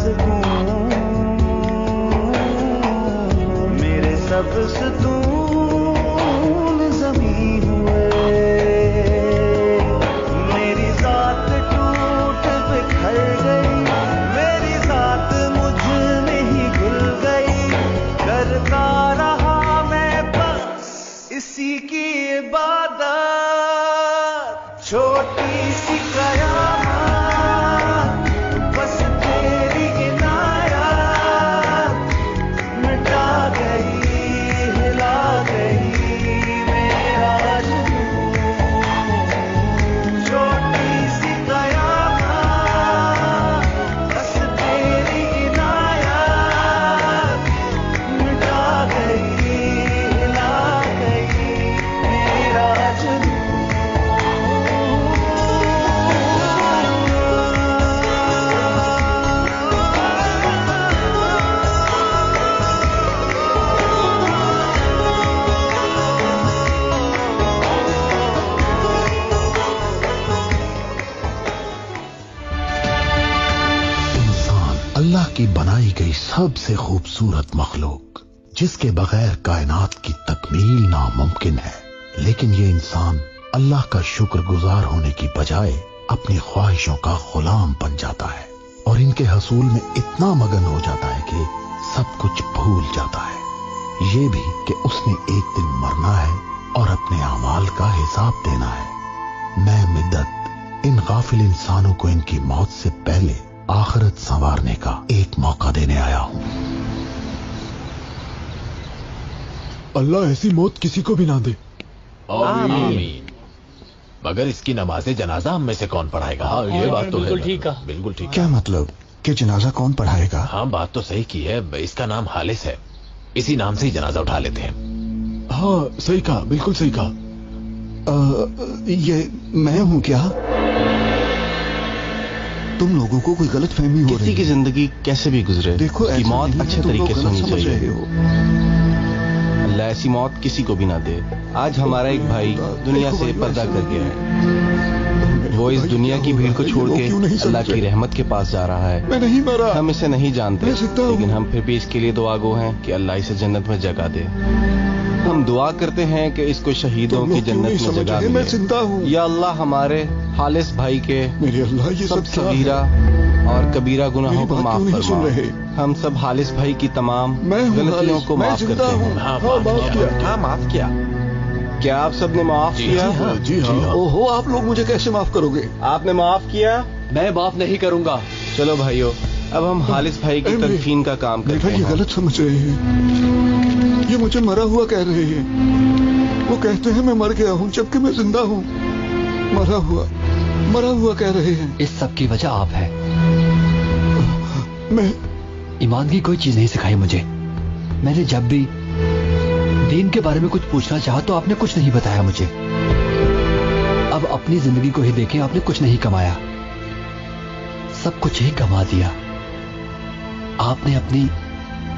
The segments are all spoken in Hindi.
सुकून, मेरे सब सुकून ज़मीं हुए। मेरी ज़ात टूट बिखर गई, मेरी ज़ात मुझ में ही घुल गई। करता रहा मैं बस इसी की इबादत, छोटी सी कयामत, बस तेरी इनायत मिटा गई, हिला गई मेरा जुनून। छोटी सी कयामत, बस तेरी इनायत मिटा गई, हिला गई मेरा जुनून। इंसान अल्लाह की बनाई गई सबसे खूबसूरत मखलूक, जिसके बगैर कायनात की तकमील नामुमकिन है। लेकिन ये इंसान अल्लाह का शुक्रगुजार होने की बजाय अपनी ख्वाहिशों का गुलाम बन जाता है और इनके हसूल में इतना मगन हो जाता है कि सब कुछ भूल जाता है, ये भी कि उसने एक दिन मरना है और अपने अमाल का हिसाब देना है। मैं मिद्दत इन गाफिल इंसानों को इनकी मौत से पहले आखिरत संवारने का एक मौका देने आया हूं। अल्लाह ऐसी मौत किसी को भी ना दे। आमीन। मगर इसकी नमाज़े जनाजा हम में से कौन पढ़ाएगा? हाँ, ये बात तो बिल्कुल ठीक है। बिल्कुल ठीक। क्या मतलब कि जनाजा कौन पढ़ाएगा? हाँ, बात तो सही की है। इसका नाम हालिस है, इसी नाम से ही जनाजा उठा लेते हैं। हाँ, सही कहा, बिल्कुल सही कहा। ये मैं हूँ क्या? तुम लोगों को कोई गलत फहमी हो रही है। किसी की जिंदगी कैसे भी गुजरे, देखो की मौत अच्छे तरीके से होनी चाहिए। अल्लाह ऐसी मौत किसी को भी ना दे। आज हमारा एक भाई दुनिया से पर्दा कर गया है। वो इस दुनिया की भीड़ को छोड़ के अल्लाह की रहमत के पास जा रहा है। मैं नहीं मरा। हम इसे नहीं जानते, लेकिन हम फिर भी इसके लिए दुआगो हैं कि अल्लाह इसे जन्नत में जगह दे। हम दुआ करते हैं कि इसको शहीदों की जन्नत में जगह मिले। मैं जिंदा हूँ। या अल्लाह हमारे हालिस भाई के मेरे अल्लाह ये सब सगीरा और कबीरा गुनाहों को माफ फरमा। हम सब हालिस भाई की तमाम गलतियों को माफ करते हैं। हाँ, माफ किया। क्या आप सब ने माफ किया? जी हाँ। ओहो, आप लोग मुझे कैसे माफ करोगे? आपने माफ किया? मैं माफ नहीं करूंगा। चलो भाइयों, अब हम हालिस भाई की तदफीन का काम करते हैं। ये गलत समझ रहे हैं, ये मुझे मरा हुआ कह रहे हैं। वो कहते हैं मैं मर गया हूँ जबकि मैं जिंदा हूँ। मरा हुआ कह रहे हैं। इस सब की वजह आप है। मैं ईमान की कोई चीज नहीं सिखाई मुझे। मैंने जब भी दीन के बारे में कुछ पूछना चाहा तो आपने कुछ नहीं बताया मुझे। अब अपनी जिंदगी को ही देखें, आपने कुछ नहीं कमाया, सब कुछ ही कमा दिया। आपने अपनी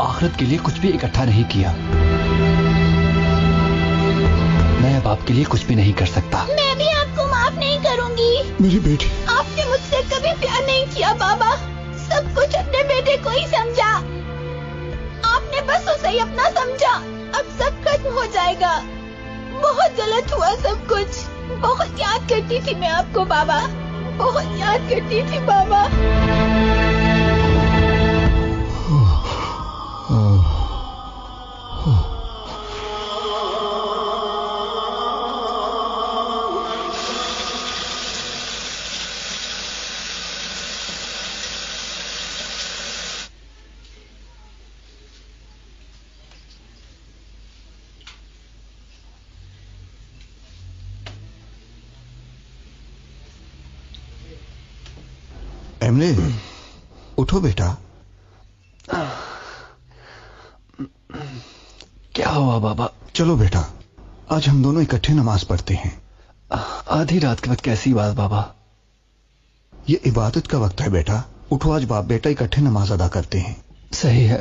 आखिरत के लिए कुछ भी इकट्ठा नहीं किया। मैं अब आपके लिए कुछ भी नहीं कर सकता। मैं भी आपको माफ नहीं करूंगी। मेरी बेटी, आपने मुझसे कभी प्यार नहीं किया बाबा। सब कुछ अपने बेटे को ही समझा। आपने बस उसे ही अपना समझा। अब सब खत्म हो जाएगा। बहुत गलत हुआ सब कुछ। बहुत याद करती थी मैं आपको बाबा, बहुत याद करती थी बाबा। एमले, उठो बेटा। क्या हुआ बाबा? चलो बेटा, आज हम दोनों इकट्ठे नमाज पढ़ते हैं। आधी रात के वक्त कैसी बात बाबा? ये इबादत का वक्त है बेटा। उठो, आज बाप बेटा इकट्ठे नमाज अदा करते हैं। सही है,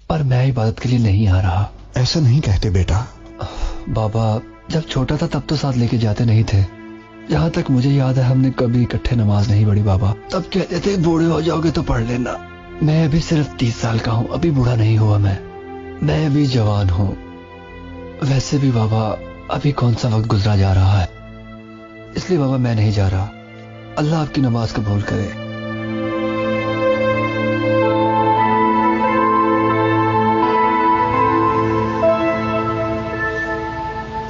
पर मैं इबादत के लिए नहीं आ रहा। ऐसा नहीं कहते बेटा। बाबा, जब छोटा था तब तो साथ लेके जाते नहीं थे। जहाँ तक मुझे याद है हमने कभी इकट्ठे नमाज नहीं पढ़ी बाबा। तब कहते थे बूढ़े हो जाओगे तो पढ़ लेना। मैं अभी सिर्फ 30 साल का हूँ, अभी बूढ़ा नहीं हुआ मैं अभी जवान हूँ। वैसे भी बाबा अभी कौन सा वक्त गुजरा जा रहा है, इसलिए बाबा मैं नहीं जा रहा। अल्लाह आपकी नमाज कबूल करे।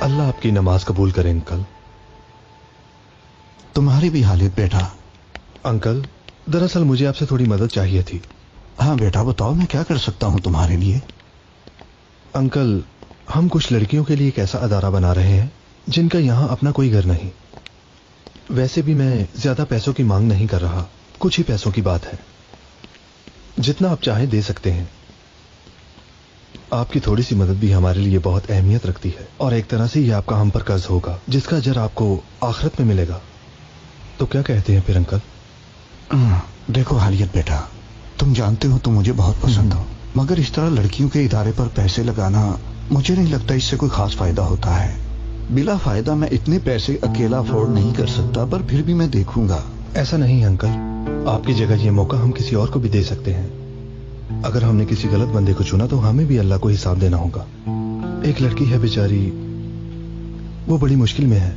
अल्लाह आपकी नमाज कबूल करे अंकल। तुम्हारी भी हालत बेटा। अंकल, दरअसल मुझे आपसे थोड़ी मदद चाहिए थी। हाँ बेटा बताओ, मैं क्या कर सकता हूँ तुम्हारे लिए। अंकल, हम कुछ लड़कियों के लिए एक ऐसा अदारा बना रहे हैं जिनका यहाँ अपना कोई घर नहीं। वैसे भी मैं ज्यादा पैसों की मांग नहीं कर रहा, कुछ ही पैसों की बात है। जितना आप चाहें दे सकते हैं। आपकी थोड़ी सी मदद भी हमारे लिए बहुत अहमियत रखती है और एक तरह से ये आपका हम पर कर्ज होगा जिसका अजर आपको आखिरत में मिलेगा। तो क्या कहते हैं फिर अंकल? देखो हालियत बेटा, तुम जानते हो तुम मुझे बहुत पसंद हो, मगर इस तरह लड़कियों के इदारे पर पैसे लगाना मुझे नहीं लगता इससे कोई खास फायदा होता है। बिला फायदा मैं इतने पैसे अकेला अफोर्ड नहीं कर सकता, पर फिर भी मैं देखूंगा। ऐसा नहीं अंकल, आपकी जगह ये मौका हम किसी और को भी दे सकते हैं। अगर हमने किसी गलत बंदे को चुना तो हमें भी अल्लाह को हिसाब देना होगा। एक लड़की है बेचारी, वो बड़ी मुश्किल में है।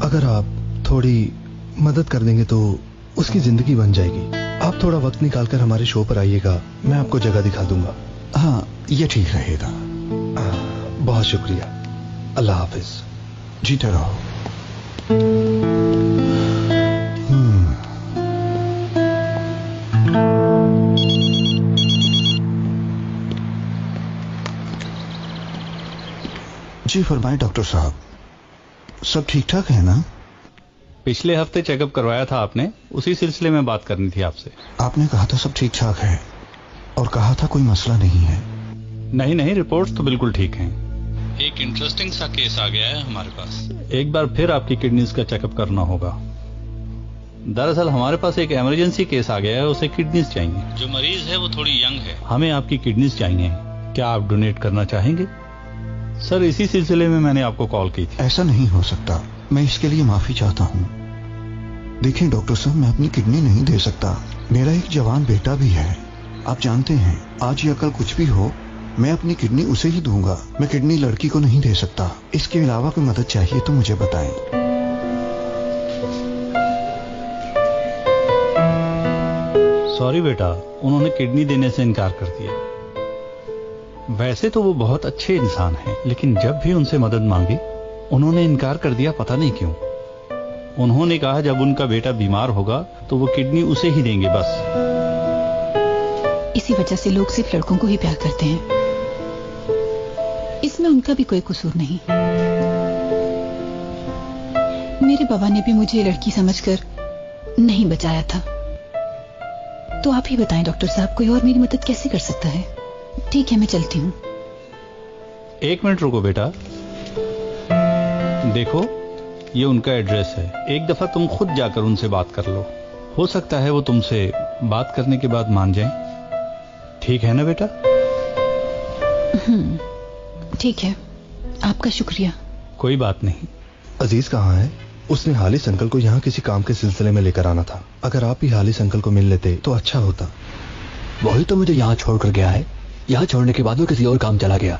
अगर आप थोड़ी मदद कर देंगे तो उसकी जिंदगी बन जाएगी। आप थोड़ा वक्त निकालकर हमारे शो पर आइएगा, मैं आपको जगह दिखा दूंगा। हाँ ये ठीक रहेगा। बहुत शुक्रिया, अल्लाह हाफिज। जीते रहो। जी फरमाए डॉक्टर साहब, सब ठीक ठाक है ना? पिछले हफ्ते चेकअप करवाया था आपने, उसी सिलसिले में बात करनी थी आपसे। आपने कहा था सब ठीक ठाक है और कहा था कोई मसला नहीं है। नहीं, रिपोर्ट्स तो बिल्कुल ठीक हैं। एक इंटरेस्टिंग सा केस आ गया है हमारे पास। एक बार फिर आपकी किडनीज का चेकअप करना होगा। दरअसल हमारे पास एक इमरजेंसी केस आ गया है, उसे किडनीज चाहिए। जो मरीज है वो थोड़ी यंग है, हमें आपकी किडनीज चाहिए। क्या आप डोनेट करना चाहेंगे? सर इसी सिलसिले में मैंने आपको कॉल की थी। ऐसा नहीं हो सकता, मैं इसके लिए माफी चाहता हूँ। देखिए डॉक्टर साहब, मैं अपनी किडनी नहीं दे सकता। मेरा एक जवान बेटा भी है, आप जानते हैं आज या कल कुछ भी हो मैं अपनी किडनी उसे ही दूंगा। मैं किडनी लड़की को नहीं दे सकता। इसके अलावा कोई मदद चाहिए तो मुझे बताएं। सॉरी बेटा, उन्होंने किडनी देने से इनकार कर दिया। वैसे तो वो बहुत अच्छे इंसान हैं, लेकिन जब भी उनसे मदद मांगी उन्होंने इनकार कर दिया, पता नहीं क्यों। उन्होंने कहा जब उनका बेटा बीमार होगा तो वो किडनी उसे ही देंगे बस। इसी वजह से लोग सिर्फ लड़कों को ही प्यार करते हैं, इसमें उनका भी कोई कसूर नहीं। मेरे बाबा ने भी मुझे लड़की समझकर नहीं बचाया था। तो आप ही बताएं डॉक्टर साहब, कोई और मेरी मदद कैसे कर सकता है? ठीक है मैं चलती हूँ। 1 मिनट रुको बेटा, देखो ये उनका एड्रेस है। एक दफा तुम खुद जाकर उनसे बात कर लो, हो सकता है वो तुमसे बात करने के बाद मान जाएं। ठीक है ना बेटा? ठीक है, आपका शुक्रिया। कोई बात नहीं। अजीज कहाँ है? उसने हालिस अंकल को यहाँ किसी काम के सिलसिले में लेकर आना था। अगर आप भी हालिस अंकल को मिल लेते तो अच्छा होता। वही तो मुझे यहाँ छोड़कर गया है। यहाँ छोड़ने के बाद वो किसी और काम चला गया।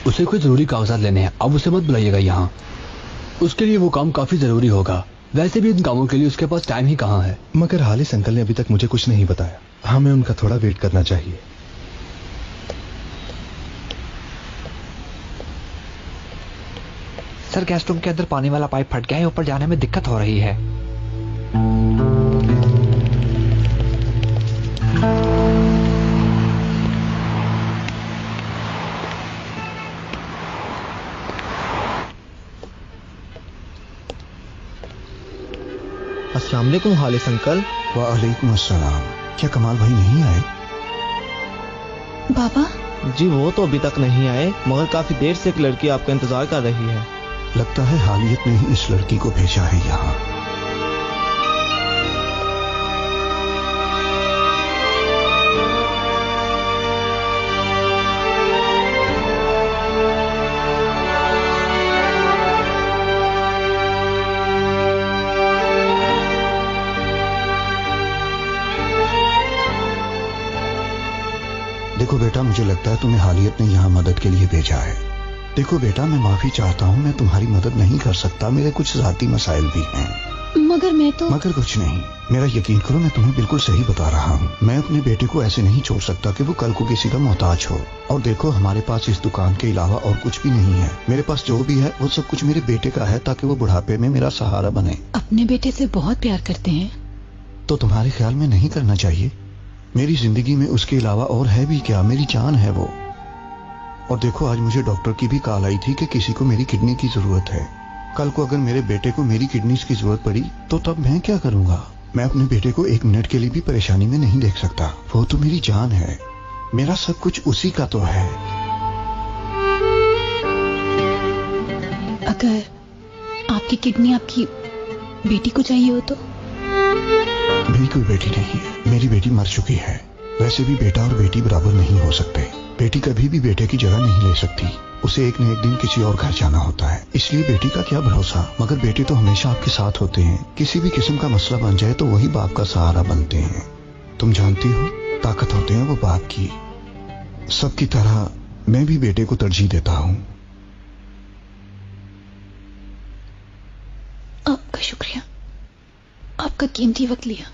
उसे कोई जरूरी कागजात लेने हैं, अब उसे मत बुलाइएगा यहाँ। उसके लिए वो काम काफी जरूरी होगा। वैसे भी इन कामों के लिए उसके पास टाइम ही कहाँ है। मगर हालिस अंकल ने अभी तक मुझे कुछ नहीं बताया। हमें उनका थोड़ा वेट करना चाहिए। सर गेस्ट रूम के अंदर पानी वाला पाइप फट गया है, ऊपर जाने में दिक्कत हो रही है। अस्सलाम वालेकुम हालिस अंकल। वालेकुम अस्सलाम। क्या कमाल भाई नहीं आए? बाबा जी वो तो अभी तक नहीं आए, मगर काफी देर से एक लड़की आपका इंतजार कर रही है। लगता है हालियत ने ही इस लड़की को भेजा है यहाँ। देखो बेटा, मुझे लगता है तुम्हें हालियत ने यहाँ मदद के लिए भेजा है। देखो बेटा, मैं माफी चाहता हूँ, मैं तुम्हारी मदद नहीं कर सकता, मेरे कुछ जाती मसाइल भी हैं। मगर मैं तो मगर कुछ नहीं, मेरा यकीन करो, मैं तुम्हें बिल्कुल सही बता रहा हूँ। मैं अपने बेटे को ऐसे नहीं छोड़ सकता कि वो कल को किसी का मोहताज हो। और देखो, हमारे पास इस दुकान के अलावा और कुछ भी नहीं है। मेरे पास जो भी है वो सब कुछ मेरे बेटे का है, ताकि वो बुढ़ापे में मेरा सहारा बने। अपने बेटे से बहुत प्यार करते हैं तो तुम्हारे ख्याल में नहीं करना चाहिए? मेरी जिंदगी में उसके अलावा और है भी क्या? मेरी जान है वो। और देखो, आज मुझे डॉक्टर की भी कॉल आई थी कि किसी को मेरी किडनी की जरूरत है। कल को अगर मेरे बेटे को मेरी किडनीज की जरूरत पड़ी तो तब मैं क्या करूंगा? मैं अपने बेटे को एक मिनट के लिए भी परेशानी में नहीं देख सकता। वो तो मेरी जान है, मेरा सब कुछ उसी का तो है। अगर आपकी किडनी आपकी बेटी को चाहिए हो तो? मेरी कोई बेटी नहीं है, मेरी बेटी मर चुकी है। वैसे भी बेटा और बेटी बराबर नहीं हो सकते। बेटी कभी भी बेटे की जगह नहीं ले सकती, उसे एक न एक दिन किसी और घर जाना होता है। इसलिए बेटी का क्या भरोसा, मगर बेटे तो हमेशा आपके साथ होते हैं। किसी भी किस्म का मसला बन जाए तो वही बाप का सहारा बनते हैं। तुम जानती हो, ताकत होते हैं वो बाप की। सबकी तरह मैं भी बेटे को तरजीह देता हूँ। आपका शुक्रिया, आपका कीमती वक्त लिया।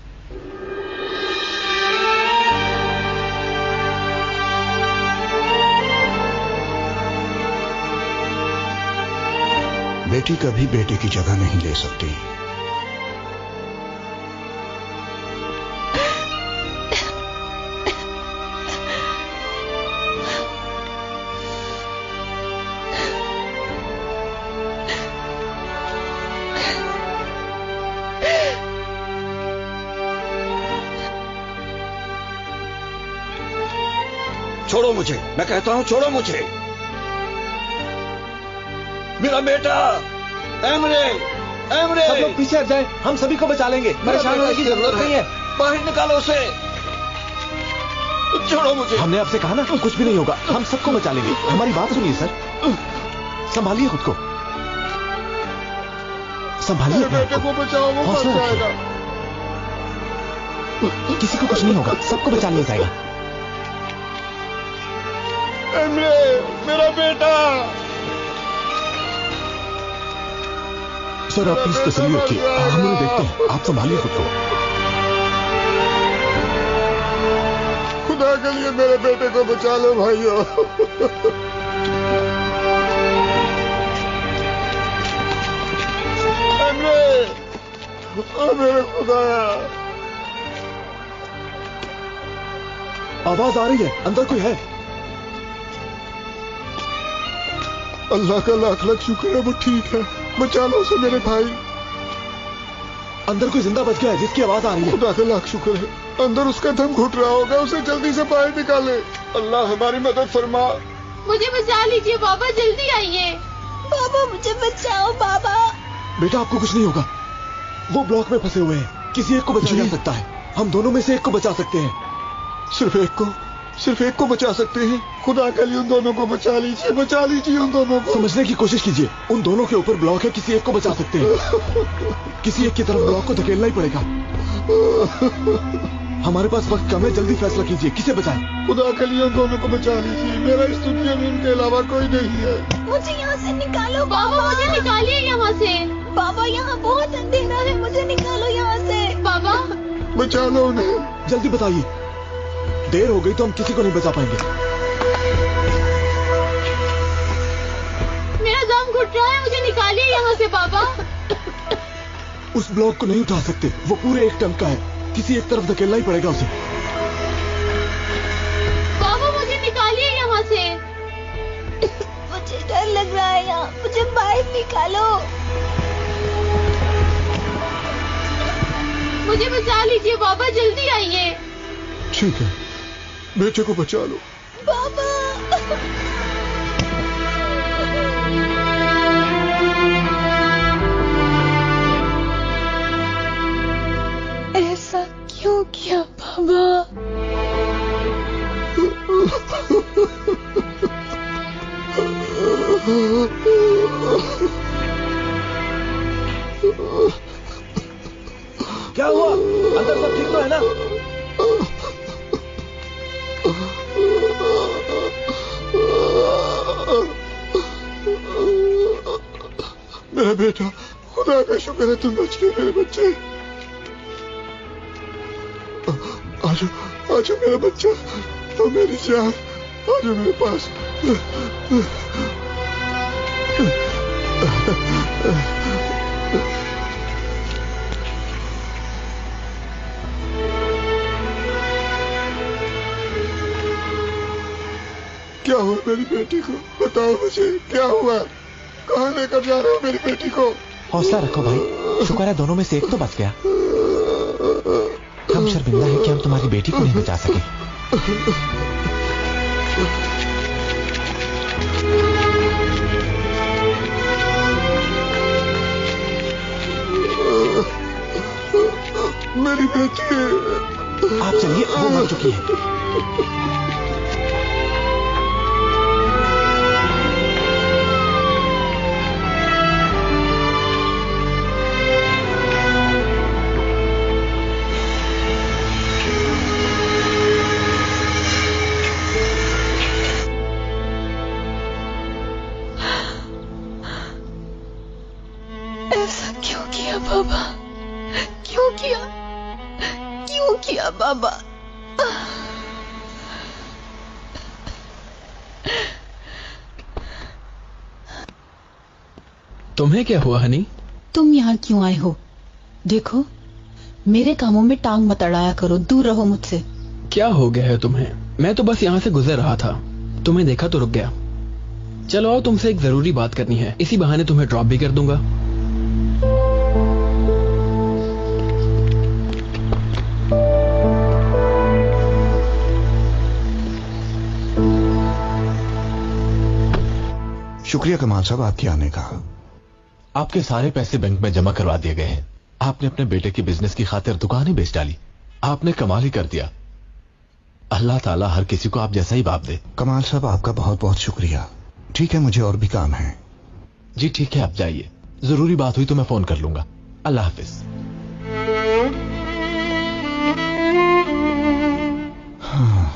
बेटी कभी बेटे की जगह नहीं ले सकती। छोड़ो मुझे, मैं कहता हूं छोड़ो मुझे। मेरा बेटा एमरे, एमरे। सब लोग पीछे हट जाएं, हम सभी को बचा लेंगे। परेशान होने की जरूरत नहीं है। बाहर निकालो उसे, छोड़ो मुझे। हमने आपसे कहा ना, कुछ भी नहीं होगा, हम सबको बचा लेंगे। हमारी बात सुनिए सर, संभालिए खुद को, संभालिए। बेटे को बचाओ, वो मर जाएगा। किसी को कुछ नहीं होगा, सबको बचा लिया जाएगा। एमरे, मेरा बेटा। सर आप प्लीज तसल्ली रखिए, हम उन्हें देखते हैं, आप संभालिए खुद को। खुदा के लिए मेरे बेटे को बचा लो भाइयों। मेरे खुदाया। आवाज आ रही है, अंदर कोई है? अल्लाह का लाख लाख शुक्र है, वो ठीक है। बचा लो उसे मेरे भाई। अंदर कोई जिंदा बच गया है जिसकी आवाज आ रही है। खुदा का लाख शुक्र है, अंदर उसका दम घुट रहा होगा, उसे जल्दी से बाहर निकाले। अल्लाह हमारी मदद फरमा। मुझे बचा लीजिए बाबा, जल्दी आइए। बाबा मुझे बचाओ बाबा। बेटा आपको कुछ नहीं होगा, वो ब्लॉक में फंसे हुए हैं, किसी एक को बचाया जा सकता है। हम दोनों में से एक को बचा सकते हैं। सिर्फ एक को बचा सकते हैं। खुदा के लिए उन दोनों को बचा लीजिए, बचा लीजिए उन दोनों को। समझने की कोशिश कीजिए, उन दोनों के ऊपर ब्लॉक है, किसी एक को बचा सकते हैं। किसी एक की तरफ ब्लॉक को धकेलना ही पड़ेगा। हमारे पास वक्त कम है, जल्दी फैसला कीजिए, किसे बचाएं? खुदा के लिए उन दोनों को बचा लीजिए। मेरा इस दुनिया में उनके अलावा कोई नहीं है। मुझे यहाँ से निकालो बाबा, मुझे निकालिए यहाँ से। बाबा यहाँ बहुत अंधेरा है, मुझे निकालो यहाँ से। बाबा बचा लो उन्हें, जल्दी बताइए, देर हो गई तो हम किसी को नहीं बचा पाएंगे। मेरा दम घुट रहा है, मुझे निकालिए यहाँ से बाबा। उस ब्लॉक को नहीं उठा सकते, वो पूरे 1 टन का है, किसी एक तरफ धकेलना ही पड़ेगा उसे। बाबा मुझे निकालिए यहाँ से। मुझे डर लग रहा है यहाँ, मुझे बाहर निकालो। मुझे बचा लीजिए बाबा, जल्दी आइए। ठीक है, बेटे को बचा लो बाबा। ऐसा क्यों किया बाबा? क्या हुआ? अंदर सब ठीक तो है ना? मेरा बेटा, खुदा का शुक्र है तुम बच गए मेरे बच्चे। आजो आजो मेरा बच्चा, तो मेरी जान, आजो मेरे पास। क्या हुआ मेरी बेटी को, बताओ मुझे, क्या हुआ? कहाँ लेकर जा रहे हो मेरी बेटी को? हौसला रखो भाई, शुक्र है दोनों में से एक तो बच गया। हम शर्मिंदा है कि हम तुम्हारी बेटी को नहीं बचा सके। मेरी बेटी, आप चलिए, वो मर चुकी है। बाबा, क्यों किया बाबा? तुम्हें क्या हुआ हनी? तुम यहाँ क्यों आए हो? देखो, मेरे कामों में टांग मत अड़ाया करो, दूर रहो मुझसे। क्या हो गया है तुम्हें? मैं तो बस यहाँ से गुजर रहा था, तुम्हें देखा तो रुक गया। चलो आओ, तुमसे एक जरूरी बात करनी है, इसी बहाने तुम्हें ड्रॉप भी कर दूंगा। शुक्रिया कमाल साहब आपके आने का। आपके सारे पैसे बैंक में जमा करवा दिए गए हैं। आपने अपने बेटे की बिजनेस की खातिर दुकान ही बेच डाली। आपने कमाल ही कर दिया। अल्लाह ताला हर किसी को आप जैसा ही बाप दे। कमाल साहब आपका बहुत बहुत शुक्रिया। ठीक है, मुझे और भी काम है। जी ठीक है, आप जाइए, जरूरी बात हुई तो मैं फोन कर लूंगा। अल्लाह हाफिज। हाँ।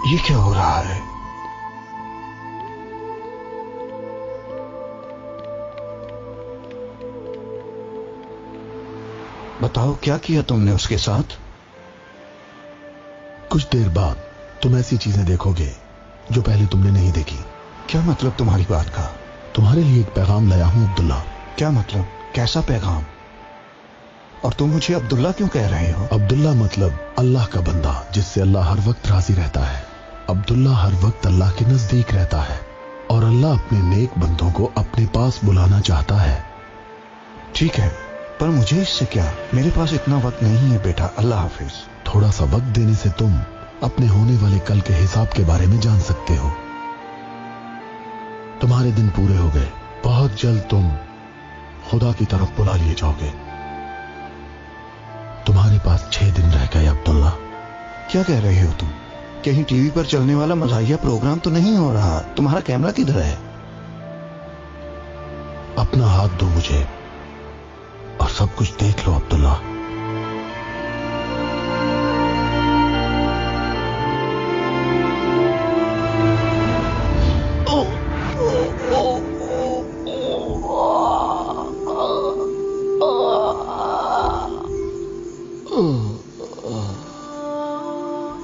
ये क्या हो रहा है? बताओ, क्या किया तुमने उसके साथ? कुछ देर बाद तुम ऐसी चीजें देखोगे जो पहले तुमने नहीं देखी। क्या मतलब तुम्हारी बात का? तुम्हारे लिए एक पैगाम लाया हूं अब्दुल्ला। क्या मतलब? कैसा पैगाम? और तुम मुझे अब्दुल्ला क्यों कह रहे हो? अब्दुल्ला मतलब अल्लाह का बंदा, जिससे अल्लाह हर वक्त राजी रहता है। अब्दुल्ला हर वक्त अल्लाह के नजदीक रहता है और अल्लाह अपने नेक बंदों को अपने पास बुलाना चाहता है। ठीक है, पर मुझे इससे क्या? मेरे पास इतना वक्त नहीं है बेटा। अल्लाह हाफिज। थोड़ा सा वक्त देने से तुम अपने होने वाले कल के हिसाब के बारे में जान सकते हो। तुम्हारे दिन पूरे हो गए, बहुत जल्द तुम खुदा की तरफ बुला लिए जाओगे। तुम्हारे पास 6 दिन रह गए अब्दुल्ला। क्या कह रहे हो तुम? कहीं टीवी पर चलने वाला मज़ाहिया प्रोग्राम तो नहीं हो रहा? तुम्हारा कैमरा किधर है? अपना हाथ दो मुझे और सब कुछ देख लो अब्दुल्ला।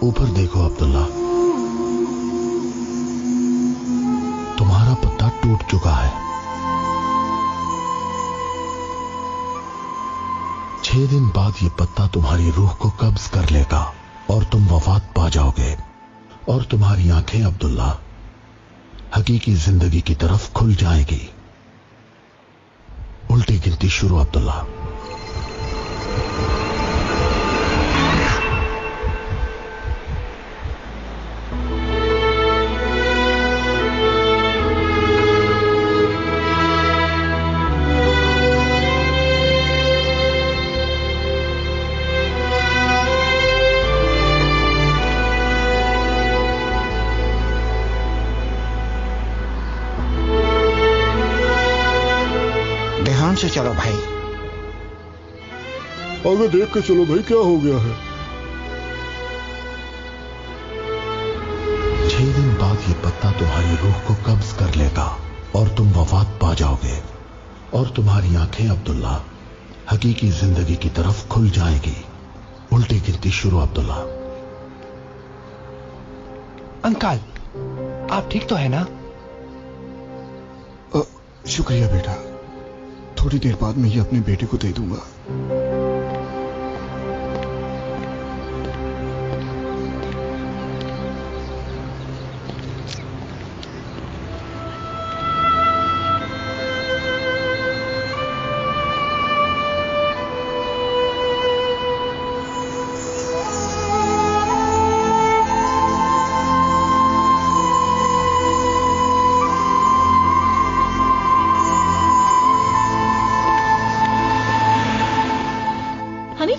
ऊपर देखो अब्दुल्ला, तुम्हारा पत्ता टूट चुका है। 6 दिन बाद ये पत्ता तुम्हारी रूह को कब्ज कर लेगा और तुम वफात पा जाओगे और तुम्हारी आंखें अब्दुल्ला हकीकी जिंदगी की तरफ खुल जाएगी। उल्टी गिनती शुरू अब्दुल्ला। चलो भाई। आगे देख के चलो भाई, क्या हो गया है? 6 दिन बाद ये पत्ता तुम्हारी रूह को कब्ज कर लेगा और तुम वफात पा जाओगे और तुम्हारी आंखें अब्दुल्ला हकीकी जिंदगी की तरफ खुल जाएगी। उल्टी गिनती शुरू अब्दुल्ला। अंकल, आप ठीक तो है ना? शुक्रिया बेटा, थोड़ी देर बाद मैं ये अपने बेटे को दे दूंगा।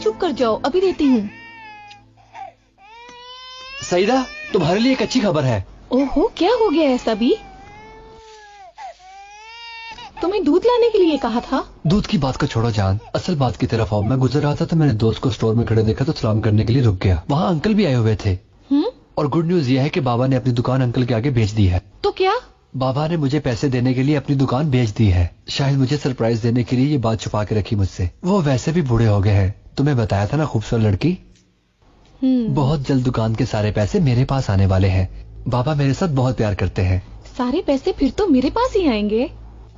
चुप कर जाओ, अभी देती हूँ। सईदा, तुम्हारे लिए एक अच्छी खबर है। ओहो, क्या हो गया है सभी? तुम्हें दूध लाने के लिए कहा था। दूध की बात को छोड़ो जान, असल बात की तरफ आओ। मैं गुजर रहा था तो मैंने दोस्त को स्टोर में खड़े देखा तो सलाम करने के लिए रुक गया। वहाँ अंकल भी आए हुए थे। और गुड न्यूज यह है कि बाबा ने अपनी दुकान अंकल के आगे बेच दी है। तो क्या? बाबा ने मुझे पैसे देने के लिए अपनी दुकान बेच दी है। शायद मुझे सरप्राइज देने के लिए ये बात छुपा के रखी मुझसे। वो वैसे भी बूढ़े हो गए हैं। तुम्हें बताया था ना, खूबसूरत लड़की। बहुत जल्द दुकान के सारे पैसे मेरे पास आने वाले हैं। बाबा मेरे साथ बहुत प्यार करते हैं। सारे पैसे फिर तो मेरे पास ही आएंगे।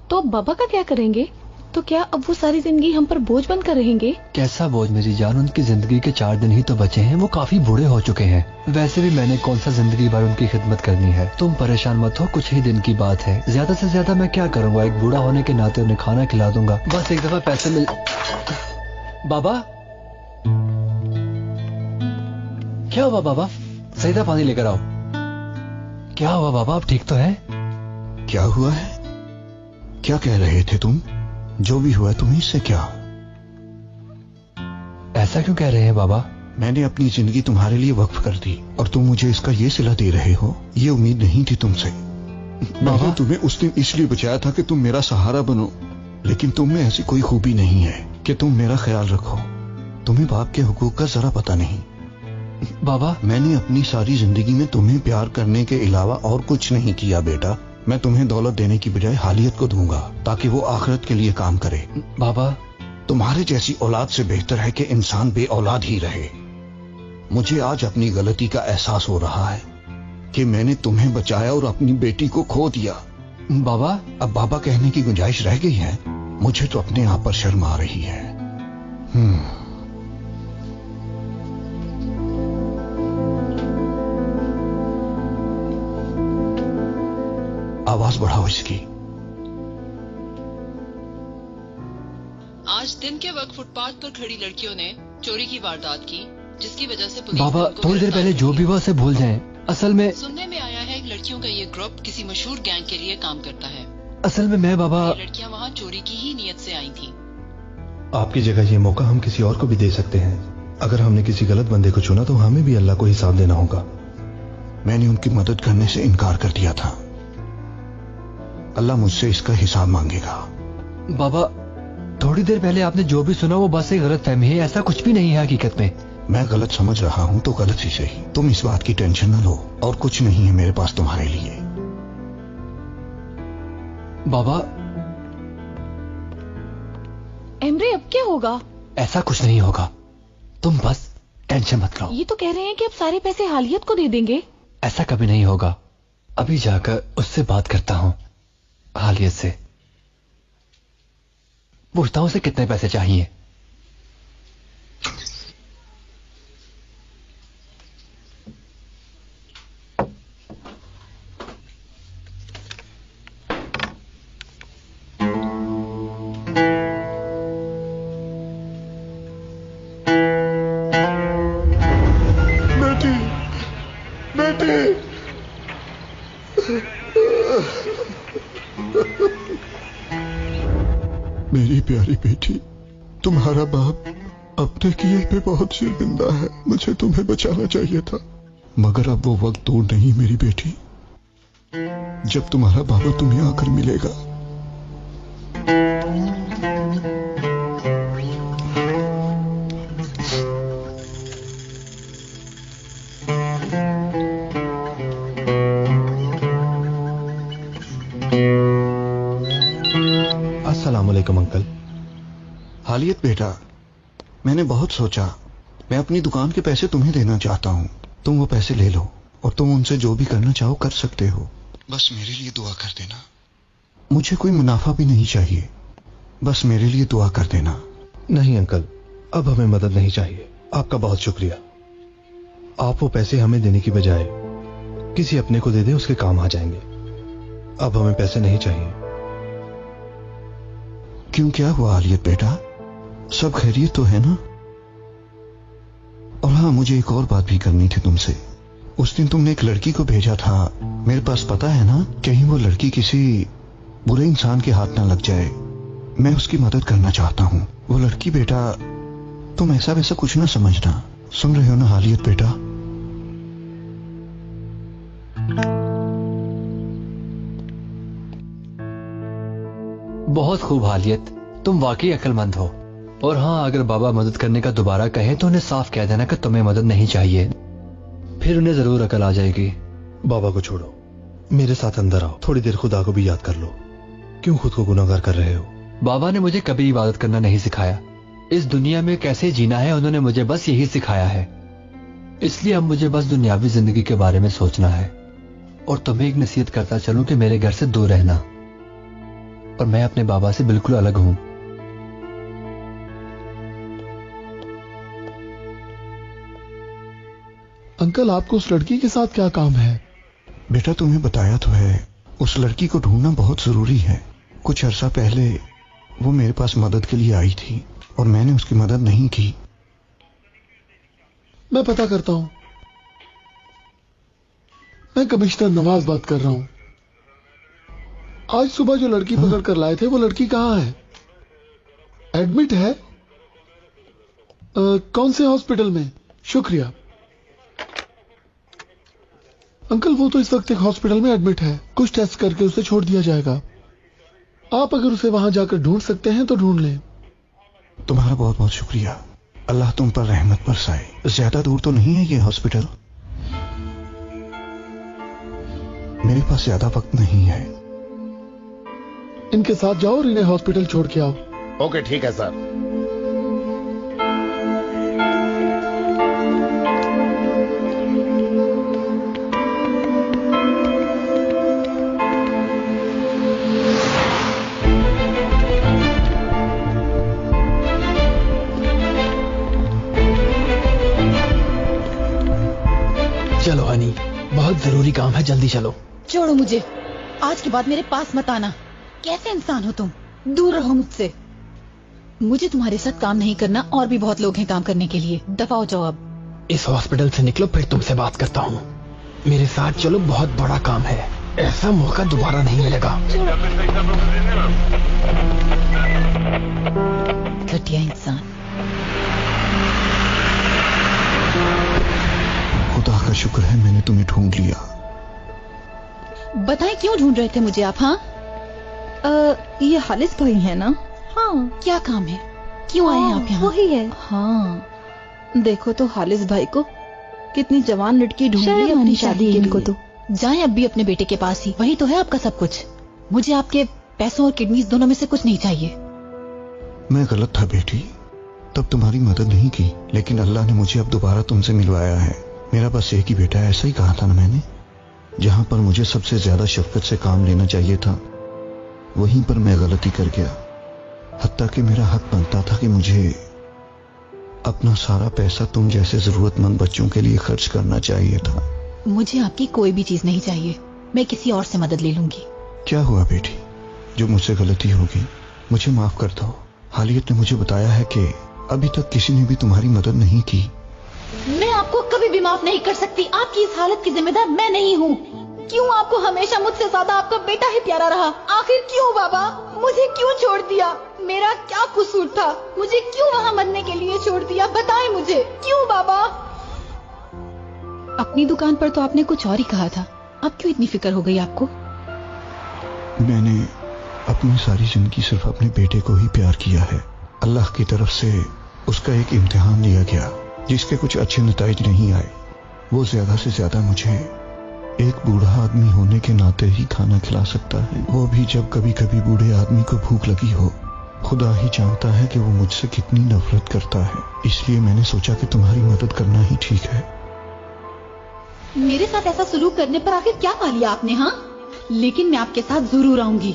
तो अब बाबा का क्या करेंगे? तो क्या अब वो सारी जिंदगी हम पर बोझ बनकर रहेंगे? कैसा बोझ मेरी जान, उनकी जिंदगी के 4 दिन ही तो बचे हैं। वो काफी बूढ़े हो चुके हैं। वैसे भी मैंने कौन सा जिंदगी भर उनकी खिदमत करनी है। तुम परेशान मत हो, कुछ ही दिन की बात है। ज्यादा से ज्यादा मैं क्या करूँगा, एक बूढ़ा होने के नाते उन्हें खाना खिला दूंगा। बस एक दफा पैसे मिल। बाबा क्या हुआ? बाबा सईदा, पानी लेकर आओ। क्या हुआ बाबा, आप ठीक तो है? क्या हुआ है? क्या कह रहे थे तुम? जो भी हुआ तुम्हें इससे क्या? ऐसा क्यों कह रहे हैं बाबा? मैंने अपनी जिंदगी तुम्हारे लिए वक्फ कर दी और तुम मुझे इसका ये सिला दे रहे हो। ये उम्मीद नहीं थी तुमसे। मैंने तुम्हें उस दिन इसलिए बचाया था कि तुम मेरा सहारा बनो, लेकिन तुम में ऐसी कोई खूबी नहीं है कि तुम मेरा ख्याल रखो। तुम्हें बाप के हुकूक का जरा पता नहीं। बाबा मैंने अपनी सारी जिंदगी में तुम्हें प्यार करने के अलावा और कुछ नहीं किया बेटा। मैं तुम्हें दौलत देने की बजाय हालियत को दूंगा ताकि वो आखिरत के लिए काम करे। बाबा तुम्हारे जैसी औलाद से बेहतर है कि इंसान बे औलाद ही रहे। मुझे आज अपनी गलती का एहसास हो रहा है कि मैंने तुम्हें बचाया और अपनी बेटी को खो दिया। बाबा अब बाबा कहने की गुंजाइश रह गई है? मुझे तो अपने आप पर शर्म आ रही है। आवाज बढ़ाओ इसकी। आज दिन के वक्त फुटपाथ पर खड़ी लड़कियों ने चोरी की वारदात की, जिसकी वजह से पुलिस बाबा थोड़ी देर पहले जो भी हुआ उसे भूल जाएं। असल में सुनने में आया है कि लड़कियों का ये ग्रुप किसी मशहूर गैंग के लिए काम करता है। असल में मैं बाबा, लड़कियां वहाँ चोरी की ही नीयत से आई थी। आपकी जगह ये मौका हम किसी और को भी दे सकते हैं। अगर हमने किसी गलत बंदे को चुना तो हमें भी अल्लाह को हिसाब देना होगा। मैंने उनकी मदद करने से इनकार कर दिया था। अल्लाह मुझसे इसका हिसाब मांगेगा। बाबा थोड़ी देर पहले आपने जो भी सुना वो बस एक गलत फहमी है। ऐसा कुछ भी नहीं है हकीकत में। मैं गलत समझ रहा हूँ तो गलत ही सही। तुम इस बात की टेंशन न लो और कुछ नहीं है मेरे पास तुम्हारे लिए। बाबा एमरे, अब क्या होगा? ऐसा कुछ नहीं होगा, तुम बस टेंशन मत लो। ये तो कह रहे हैं कि अब सारे पैसे हालियत को दे देंगे। ऐसा कभी नहीं होगा। अभी जाकर उससे बात करता हूँ, हालियत से पूछता हूँ उसे कितने पैसे चाहिए। मेरी प्यारी बेटी, तुम्हारा बाप अपने किए पे बहुत शर्मिंदा है। मुझे तुम्हें बचाना चाहिए था, मगर अब वो वक्त दूर नहीं मेरी बेटी जब तुम्हारा बाबा तुम्हें आकर मिलेगा। वालेकुम अंकल। हालियत बेटा, मैंने बहुत सोचा। मैं अपनी दुकान के पैसे तुम्हें देना चाहता हूँ। तुम वो पैसे ले लो और तुम उनसे जो भी करना चाहो कर सकते हो। बस मेरे लिए दुआ कर देना। मुझे कोई मुनाफा भी नहीं चाहिए, बस मेरे लिए दुआ कर देना। नहीं अंकल, अब हमें मदद नहीं चाहिए। आपका बहुत शुक्रिया। आप वो पैसे हमें देने की बजाय किसी अपने को दे दे, उसके काम आ जाएंगे। अब हमें पैसे नहीं चाहिए। क्यों, क्या हुआ हालियत बेटा? सब खैरियत तो है ना? और हाँ, मुझे एक और बात भी करनी थी तुमसे। उस दिन तुमने एक लड़की को भेजा था, मेरे पास पता है ना, कहीं वो लड़की किसी बुरे इंसान के हाथ ना लग जाए। मैं उसकी मदद करना चाहता हूँ। वो लड़की बेटा, तुम ऐसा वैसा कुछ ना समझना। सुन रहे हो ना हालियत बेटा? बहुत खूब हालियत, तुम वाकई अक्लमंद हो। और हाँ, अगर बाबा मदद करने का दोबारा कहे तो उन्हें साफ कह देना कि तुम्हें मदद नहीं चाहिए, फिर उन्हें जरूर अकल आ जाएगी। बाबा को छोड़ो, मेरे साथ अंदर आओ। थोड़ी देर खुदा को भी याद कर लो। क्यों खुद को गुनाहगार कर रहे हो? बाबा ने मुझे कभी इबादत करना नहीं सिखाया। इस दुनिया में कैसे जीना है उन्होंने मुझे बस यही सिखाया है। इसलिए अब मुझे बस दुनियावी जिंदगी के बारे में सोचना है। और तुम्हें एक नसीहत करता चलूं कि मेरे घर से दूर रहना। और मैं अपने बाबा से बिल्कुल अलग हूं। अंकल, आपको उस लड़की के साथ क्या काम है? बेटा, तुम्हें बताया तो है, उस लड़की को ढूंढना बहुत जरूरी है। कुछ अरसा पहले वो मेरे पास मदद के लिए आई थी और मैंने उसकी मदद नहीं की। मैं पता करता हूं। मैं कमिश्नर नवाज बात कर रहा हूं। आज सुबह जो लड़की पकड़ कर लाए थे, वो लड़की कहाँ है? एडमिट है? कौन से हॉस्पिटल में? शुक्रिया अंकल। वो तो इस वक्त एक हॉस्पिटल में एडमिट है। कुछ टेस्ट करके उसे छोड़ दिया जाएगा। आप अगर उसे वहां जाकर ढूंढ सकते हैं तो ढूंढ लें। तुम्हारा बहुत बहुत शुक्रिया। अल्लाह तुम पर रहमत बरसाए। ज्यादा दूर तो नहीं है ये हॉस्पिटल? मेरे पास ज्यादा वक्त नहीं है। इनके साथ जाओ और इन्हें हॉस्पिटल छोड़ के आओ। ओके, ठीक है सर। चलो हनी, बहुत जरूरी काम है, जल्दी चलो। छोड़ो मुझे, आज के बाद मेरे पास मत आना। कैसे इंसान हो तुम? दूर रहो मुझसे। मुझे तुम्हारे साथ काम नहीं करना, और भी बहुत लोग हैं काम करने के लिए। दफा हो जाओ अब। इस हॉस्पिटल से निकलो, फिर तुमसे बात करता हूँ। मेरे साथ चलो, बहुत बड़ा काम है। ऐसा मौका दोबारा नहीं मिलेगा। घटिया इंसान। खुदा का शुक्र है मैंने तुम्हें ढूंढ लिया। बताएं क्यों ढूंढ रहे थे मुझे आप? हाँ, ये हालिस भाई है ना? हाँ। क्या काम है? क्यों आए हैं आप यहाँ? वही है। हाँ, देखो तो हालिस भाई को कितनी जवान लड़की ढूंढ ली अपनी शादी के लिए। तो जाएं अब भी अपने बेटे के पास ही, वही तो है आपका सब कुछ। मुझे आपके पैसों और किडनीज दोनों में से कुछ नहीं चाहिए। मैं गलत था बेटी, तब तुम्हारी मदद नहीं की, लेकिन अल्लाह ने मुझे अब दोबारा तुमसे मिलवाया है। मेरा बस एक ही बेटा है, ऐसा ही कहा था ना मैंने। जहां पर मुझे सबसे ज्यादा शफकत से काम लेना चाहिए था, वहीं पर मैं गलती कर गया। हत्ता कि मेरा हक बनता था कि मुझे अपना सारा पैसा तुम जैसे जरूरतमंद बच्चों के लिए खर्च करना चाहिए था। मुझे आपकी कोई भी चीज नहीं चाहिए। मैं किसी और से मदद ले लूंगी। क्या हुआ बेटी? जो मुझसे गलती होगी मुझे माफ कर दो। हालियत ने मुझे बताया है कि अभी तक किसी ने भी तुम्हारी मदद नहीं की। मैं आपको कभी भी माफ नहीं कर सकती। आपकी इस हालत की जिम्मेदार मैं नहीं हूँ। क्यों आपको हमेशा मुझसे ज्यादा आपका बेटा ही प्यारा रहा? आखिर क्यों बाबा? मुझे क्यों छोड़ दिया? मेरा क्या कसूर था? मुझे क्यों वहाँ मरने के लिए छोड़ दिया? बताएं मुझे, क्यों बाबा? अपनी दुकान पर तो आपने कुछ और ही कहा था। अब क्यों इतनी फिक्र हो गई आपको? मैंने अपनी सारी जिंदगी सिर्फ अपने बेटे को ही प्यार किया है। अल्लाह की तरफ से उसका एक इम्तिहान लिया गया जिसके कुछ अच्छे नतीजे नहीं आए। वो ज्यादा से ज्यादा मुझे एक बूढ़ा आदमी होने के नाते ही खाना खिला सकता है, वो भी जब कभी कभी बूढ़े आदमी को भूख लगी हो। खुदा ही जानता है कि वो मुझसे कितनी नफरत करता है, इसलिए मैंने सोचा कि तुम्हारी मदद करना ही ठीक है। मेरे साथ ऐसा सलूक करने पर आखिर क्या पा लिया आपने? हाँ, लेकिन मैं आपके साथ जरूर आऊंगी।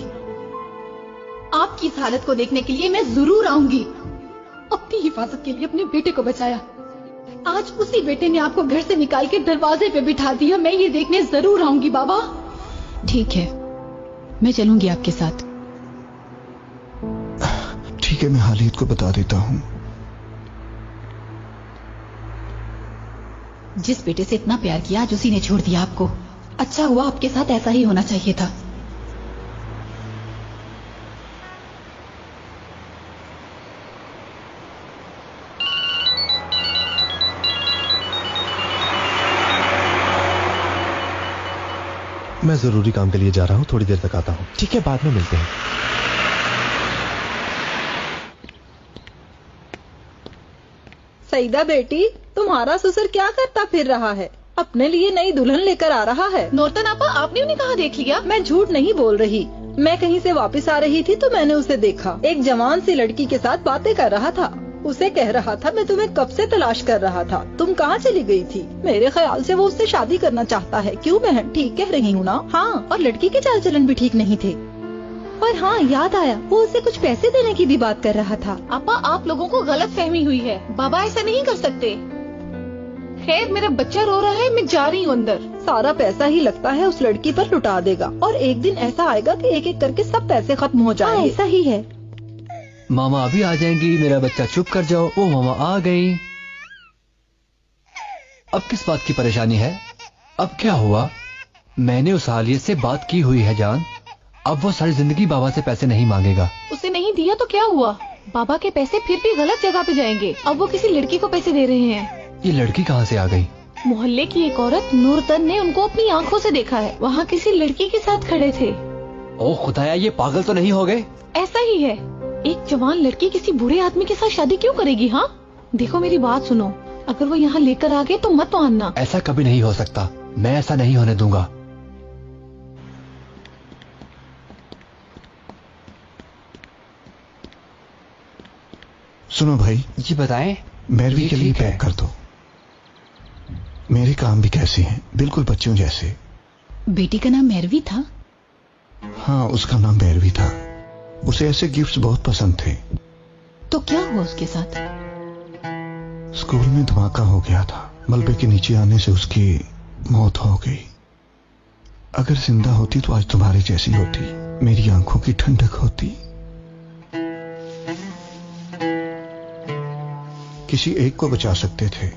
आपकी इस हालत को देखने के लिए मैं जरूर आऊंगी। अपनी हिफाजत के लिए अपने बेटे को बचाया, आज उसी बेटे ने आपको घर से निकाल के दरवाजे पे बिठा दिया। मैं ये देखने जरूर आऊंगी बाबा। ठीक है, मैं चलूंगी आपके साथ। ठीक है, मैं हालिद को बता देता हूँ। जिस बेटे से इतना प्यार किया आज उसी ने छोड़ दिया आपको। अच्छा हुआ, आपके साथ ऐसा ही होना चाहिए था। मैं जरूरी काम के लिए जा रहा हूँ, थोड़ी देर तक आता हूँ। ठीक है, बाद में मिलते हैं। सईदा बेटी, तुम्हारा ससुर क्या करता फिर रहा है? अपने लिए नई दुल्हन लेकर आ रहा है। नूरतन आपा, आपने उन्हें कहा देख लिया? मैं झूठ नहीं बोल रही। मैं कहीं से वापस आ रही थी तो मैंने उसे देखा, एक जवान सी लड़की के साथ बातें कर रहा था। उसे कह रहा था मैं तुम्हें कब से तलाश कर रहा था, तुम कहाँ चली गई थी? मेरे ख्याल से वो उससे शादी करना चाहता है। क्यों बहन, ठीक कह रही हूँ ना? हाँ, और लड़की के चाल चलन भी ठीक नहीं थे। और हाँ, याद आया, वो उसे कुछ पैसे देने की भी बात कर रहा था। आपा, आप लोगों को गलत फहमी हुई है। बाबा ऐसा नहीं कर सकते। खैर, मेरा बच्चा रो रहा है, मैं जा रही हूँ अंदर। सारा पैसा ही लगता है उस लड़की पर लुटा देगा, और एक दिन ऐसा आएगा कि एक एक करके सब पैसे खत्म हो जाएंगे। ऐसा ही है। मामा अभी आ जाएंगी, मेरा बच्चा चुप कर जाओ। वो मामा आ गई। अब किस बात की परेशानी है? अब क्या हुआ? मैंने उस हालियत से बात की हुई है जान। अब वो सारी जिंदगी बाबा से पैसे नहीं मांगेगा। उसे नहीं दिया तो क्या हुआ? बाबा के पैसे फिर भी गलत जगह पे जाएंगे। अब वो किसी लड़की को पैसे दे रहे हैं। ये लड़की कहाँ से आ गई? मोहल्ले की एक औरत नूरतन ने उनको अपनी आंखों से देखा है। वहाँ किसी लड़की के साथ खड़े थे। ओ खुदाया, ये पागल तो नहीं हो गए? ऐसा ही है। एक जवान लड़की किसी बुरे आदमी के साथ शादी क्यों करेगी? हाँ, देखो मेरी बात सुनो, अगर वो यहाँ लेकर आ गए तो मत मानना। ऐसा कभी नहीं हो सकता, मैं ऐसा नहीं होने दूंगा। सुनो भाई। जी बताएं। मैरवी के लिए पैक कर दो। मेरे काम भी कैसे हैं, बिल्कुल बच्चों जैसे। बेटी का नाम मैरवी था? हाँ, उसका नाम मैरवी था। उसे ऐसे गिफ्ट्स बहुत पसंद थे। तो क्या हुआ उसके साथ? स्कूल में धमाका हो गया था। मलबे के नीचे आने से उसकी मौत हो गई। अगर जिंदा होती तो आज तुम्हारी जैसी होती, मेरी आंखों की ठंडक होती। किसी एक को बचा सकते थे,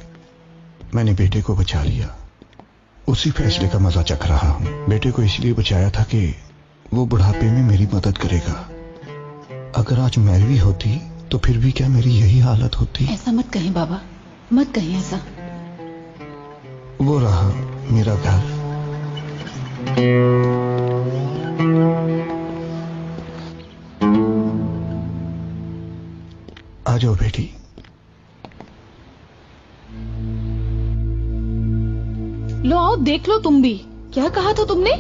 मैंने बेटे को बचा लिया। उसी फैसले का मजा चख रहा हूं। बेटे को इसलिए बचाया था कि वो बुढ़ापे में मेरी मदद करेगा। अगर आज मैरवी होती तो फिर भी क्या मेरी यही हालत होती? ऐसा मत कहें बाबा, मत कहें ऐसा। वो रहा मेरा घर। आ जाओ बेटी। लो आओ, देख लो तुम भी। क्या कहा था तुमने?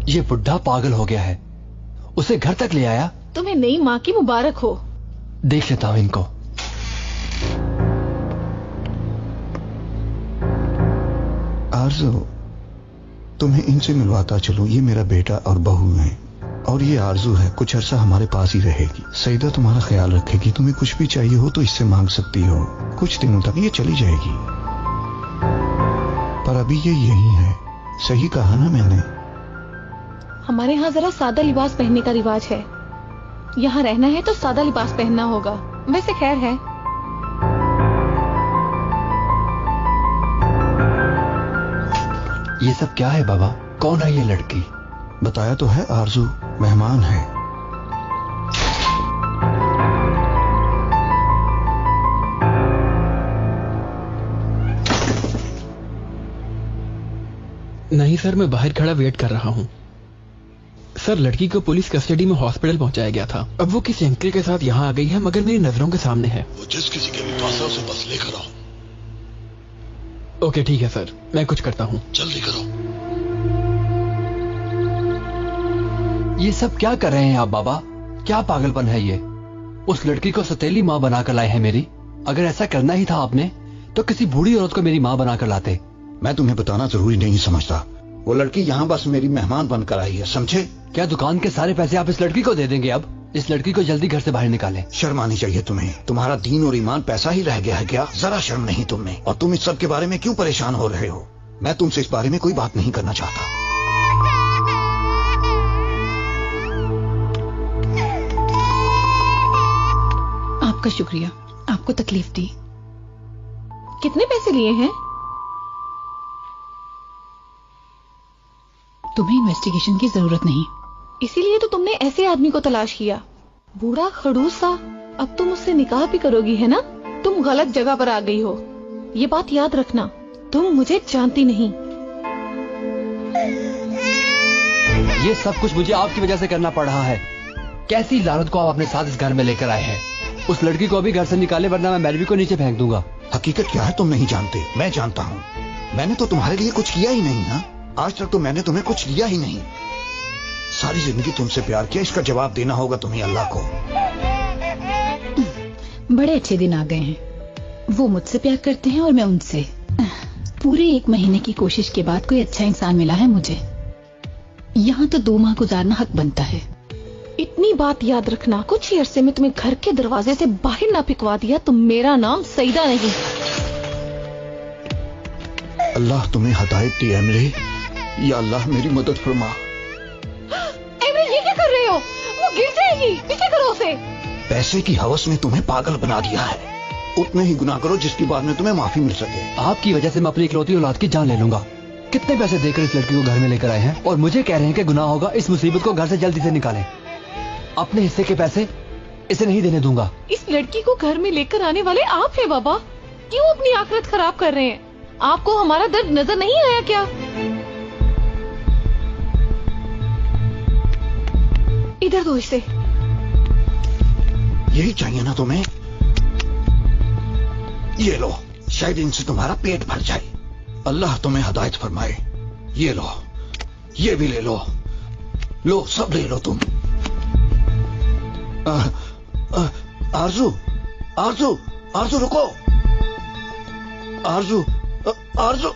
ये बुढ़ा पागल हो गया है, उसे घर तक ले आया। तुम्हें नई माँ की मुबारक हो। देख लेता हूं इनको। आरज़ू, तुम्हें इनसे मिलवाता चलूं। ये मेरा बेटा और बहू है, और ये आरज़ू है। कुछ अरसा हमारे पास ही रहेगी। सईदा तुम्हारा ख्याल रखेगी। तुम्हें कुछ भी चाहिए हो तो इससे मांग सकती हो। कुछ दिनों तक ये चली जाएगी, पर अभी ये यही है। सही कहा ना मैंने? हमारे यहाँ जरा सादा लिबास पहनने का रिवाज है। यहाँ रहना है तो सादा लिबास पहनना होगा। वैसे खैर है। ये सब क्या है बाबा? कौन है ये लड़की? बताया तो है, आरज़ू मेहमान है। नहीं सर, मैं बाहर खड़ा वेट कर रहा हूँ। सर, लड़की को पुलिस कस्टडी में हॉस्पिटल पहुंचाया गया था। अब वो किसी अंकल के साथ यहाँ आ गई है, मगर मेरी नजरों के सामने है। वो जिस किसी के भी पास है उसे बस लेकर आओ। ओके ठीक है सर, मैं कुछ करता हूँ। जल्दी करो। ये सब क्या कर रहे हैं आप बाबा? क्या पागलपन है ये? उस लड़की को सौतेली माँ बनाकर लाए हैं मेरी। अगर ऐसा करना ही था आपने तो किसी बूढ़ी औरत को मेरी माँ बनाकर लाते। मैं तुम्हें बताना जरूरी नहीं समझता। वो लड़की यहाँ बस मेरी मेहमान बनकर आई है, समझे? क्या दुकान के सारे पैसे आप इस लड़की को दे देंगे? अब इस लड़की को जल्दी घर से बाहर निकालें। शर्म आनी चाहिए तुम्हें। तुम्हारा दीन और ईमान पैसा ही रह गया है क्या? जरा शर्म नहीं तुमने? और तुम इस सब के बारे में क्यों परेशान हो रहे हो? मैं तुमसे इस बारे में कोई बात नहीं करना चाहता। आपका शुक्रिया, आपको तकलीफ दी। कितने पैसे लिए हैं? तुम्हें इन्वेस्टिगेशन की जरूरत नहीं। इसीलिए तो तुमने ऐसे आदमी को तलाश किया, बूढ़ा खड़ूस सा। अब तुम उससे निकाह भी करोगी, है ना? तुम गलत जगह पर आ गई हो, ये बात याद रखना। तुम मुझे जानती नहीं। ये सब कुछ मुझे आपकी वजह से करना पड़ रहा है। कैसी लानत को आप अपने साथ इस घर में लेकर आए हैं? उस लड़की को भी घर से निकाले, वरना मैं मैलवी को नीचे फेंक दूंगा। हकीकत क्या है तुम नहीं जानते, मैं जानता हूँ। मैंने तो तुम्हारे लिए कुछ किया ही नहीं ना। आज तक तो मैंने तुम्हें कुछ लिया ही नहीं। सारी जिंदगी तुमसे प्यार किया, इसका जवाब देना होगा तुम्हें अल्लाह को। बड़े अच्छे दिन आ गए हैं। वो मुझसे प्यार करते हैं और मैं उनसे। पूरे 1 महीने की कोशिश के बाद कोई अच्छा इंसान मिला है मुझे। यहाँ तो 2 माह गुजारना हक बनता है। इतनी बात याद रखना, कुछ ही अरसे में तुम्हें घर के दरवाजे से बाहर ना फिकवा दिया तो मेरा नाम सईदा नहीं। अल्लाह तुम्हें हदायत दी एमरे। या अल्लाह मेरी मदद फरमा। एमरे, ये क्या कर रहे हो? वो गिर जाएगी, पीछे करो उसे। पैसे की हवस ने तुम्हें पागल बना दिया है। उतने ही गुनाह करो जिसके बाद में तुम्हें माफी मिल सके। आपकी वजह से मैं अपनी इकलौती औलाद की जान ले लूंगा। कितने पैसे देकर इस लड़की को घर में लेकर आए हैं और मुझे कह रहे हैं कि गुनाह होगा। इस मुसीबत को घर से जल्दी से निकालें। अपने हिस्से के पैसे इसे नहीं देने दूंगा। इस लड़की को घर में लेकर आने वाले आप हैं बाबा। क्यों अपनी आखिरत खराब कर रहे हैं? आपको हमारा दर्द नजर नहीं आया क्या? इधर दो इसे। यही चाहिए ना तुम्हें? ये लो, शायद इनसे तुम्हारा पेट भर जाए। अल्लाह तुम्हें हदायत फरमाए। ये लो, ये भी ले लो। लो, सब ले लो तुम। आरजू, आरजू, आरजू रुको। आरजू, आरजू।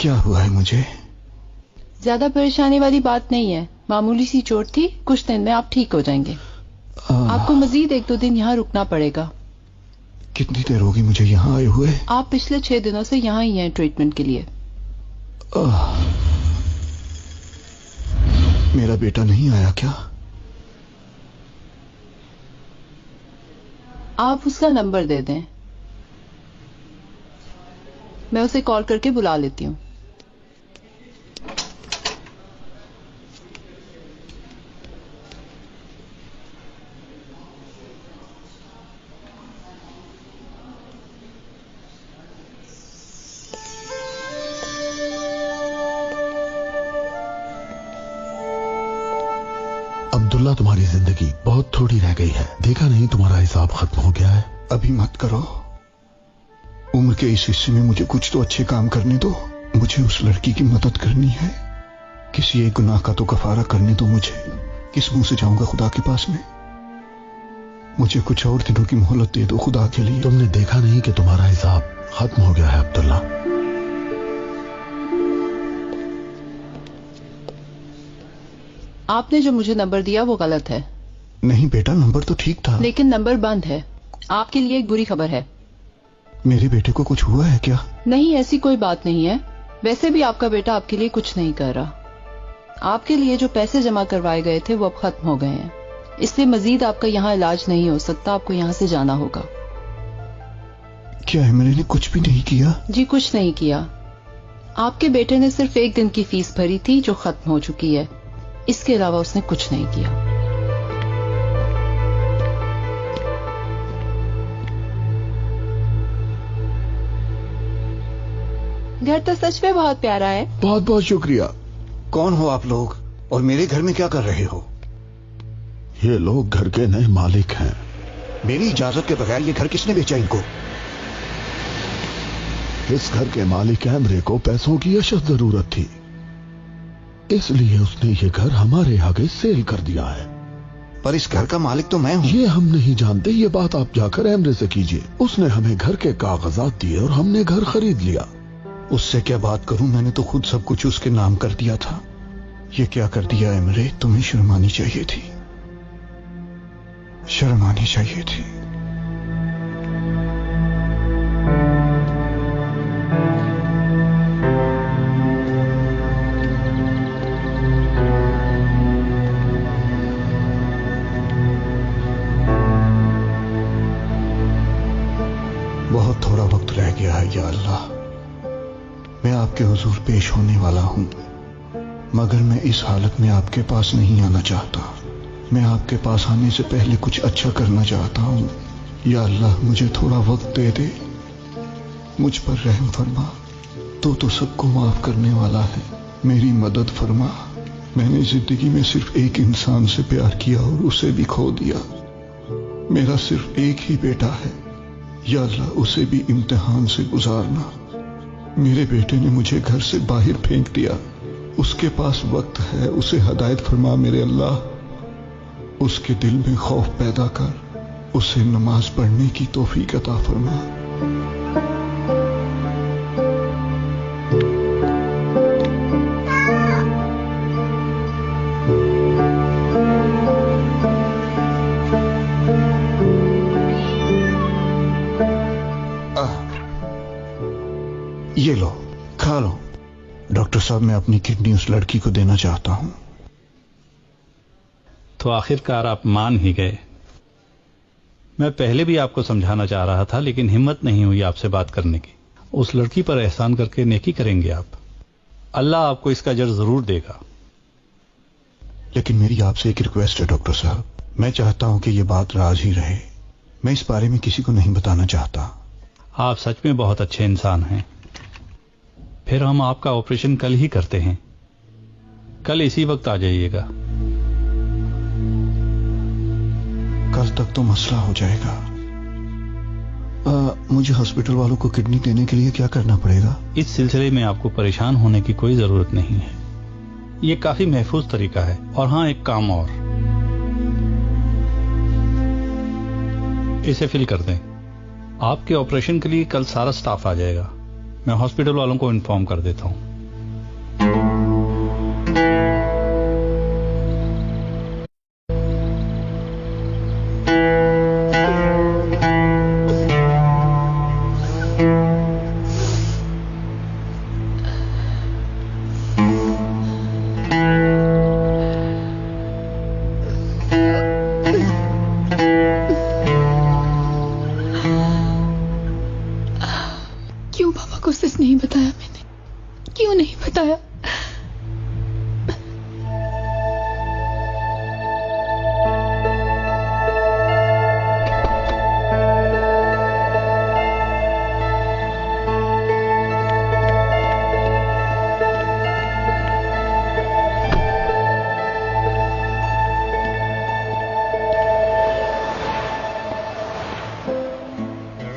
क्या हुआ है मुझे? ज्यादा परेशानी वाली बात नहीं है, मामूली सी चोट थी। कुछ दिन में आप ठीक हो जाएंगे। आपको मजीद 1-2 दिन यहाँ रुकना पड़ेगा। कितनी देर होगी मुझे यहाँ आए हुए? आप पिछले 6 दिनों से यहाँ ही हैं ट्रीटमेंट के लिए। मेरा बेटा नहीं आया क्या? आप उसका नंबर दे दें, मैं उसे कॉल करके बुला लेती हूँ। अब्दुल्ला, तुम्हारी जिंदगी बहुत थोड़ी रह गई है। देखा नहीं तुम्हारा हिसाब खत्म हो गया है। अभी मत करो। उम्र के इस हिस्से में मुझे कुछ तो अच्छे काम करने दो। मुझे उस लड़की की मदद करनी है। किसी एक गुनाह का तो कफारा करने दो मुझे। किस मुंह से जाऊंगा खुदा के पास में? मुझे कुछ और दिनों की मोहलत दे दो खुदा के लिए। तुमने देखा नहीं कि तुम्हारा हिसाब खत्म हो गया है अब्दुल्ला। आपने जो मुझे नंबर दिया वो गलत है। नहीं बेटा, नंबर तो ठीक था। लेकिन नंबर बंद है। आपके लिए एक बुरी खबर है। मेरे बेटे को कुछ हुआ है क्या? नहीं, ऐसी कोई बात नहीं है। वैसे भी आपका बेटा आपके लिए कुछ नहीं कर रहा। आपके लिए जो पैसे जमा करवाए गए थे वो अब खत्म हो गए हैं, इसलिए मजीद आपका यहाँ इलाज नहीं हो सकता। आपको यहाँ से जाना होगा। क्या एमरे ने कुछ भी नहीं किया? जी कुछ नहीं किया। आपके बेटे ने सिर्फ 1 दिन की फीस भरी थी जो खत्म हो चुकी है। इसके अलावा उसने कुछ नहीं किया। घर तो सच में बहुत प्यारा है। बहुत बहुत शुक्रिया। कौन हो आप लोग और मेरे घर में क्या कर रहे हो? ये लोग घर के नए मालिक हैं। मेरी इजाजत के बगैर ये घर किसने बेचा इनको? इस घर के मालिक एमरे को पैसों की अशद जरूरत थी, इसलिए उसने ये घर हमारे आगे सेल कर दिया है। पर इस घर का मालिक तो मैं हूं। ये हम नहीं जानते, ये बात आप जाकर एमरे से कीजिए। उसने हमें घर के कागजात दिए और हमने घर खरीद लिया। उससे क्या बात करूं, मैंने तो खुद सब कुछ उसके नाम कर दिया था। ये क्या कर दिया एमरे? तुम्हें शर्म आनी चाहिए थी, शर्म आनी चाहिए थी। बहुत थोड़ा वक्त रह गया है या अल्लाह। मैं आपके हुजूर पेश होने वाला हूं, मगर मैं इस हालत में आपके पास नहीं आना चाहता। मैं आपके पास आने से पहले कुछ अच्छा करना चाहता हूं। या अल्लाह, मुझे थोड़ा वक्त दे दे, मुझ पर रहम फरमा। तो सबको माफ करने वाला है, मेरी मदद फरमा। मैंने जिंदगी में सिर्फ एक इंसान से प्यार किया और उसे भी खो दिया। मेरा सिर्फ एक ही बेटा है, या अल्लाह उसे भी इम्तिहान से गुजारना। मेरे बेटे ने मुझे घर से बाहर फेंक दिया। उसके पास वक्त है, उसे हदायत फरमा मेरे अल्लाह। उसके दिल में खौफ पैदा कर, उसे नमाज पढ़ने की तौफीक अता फरमा। ये लो, खा लो। डॉक्टर साहब, मैं अपनी किडनी उस लड़की को देना चाहता हूं। तो आखिरकार आप मान ही गए। मैं पहले भी आपको समझाना चाह रहा था, लेकिन हिम्मत नहीं हुई आपसे बात करने की। उस लड़की पर एहसान करके नेकी करेंगे आप, अल्लाह आपको इसका अजर जरूर देगा। लेकिन मेरी आपसे एक रिक्वेस्ट है डॉक्टर साहब, मैं चाहता हूं कि यह बात राज ही रहे। मैं इस बारे में किसी को नहीं बताना चाहता। आप सच में बहुत अच्छे इंसान हैं। फिर हम आपका ऑपरेशन कल ही करते हैं। कल इसी वक्त आ जाइएगा। कल तक तो मसला हो जाएगा। मुझे हॉस्पिटल वालों को किडनी देने के लिए क्या करना पड़ेगा? इस सिलसिले में आपको परेशान होने की कोई जरूरत नहीं है। ये काफी महफूज तरीका है। और हाँ, एक काम और, इसे फिल कर दें। आपके ऑपरेशन के लिए कल सारा स्टाफ आ जाएगा। मैं हॉस्पिटल वालों को इन्फॉर्म कर देता हूं। क्यों पापा को सच नहीं बताया मैंने? क्यों नहीं बताया?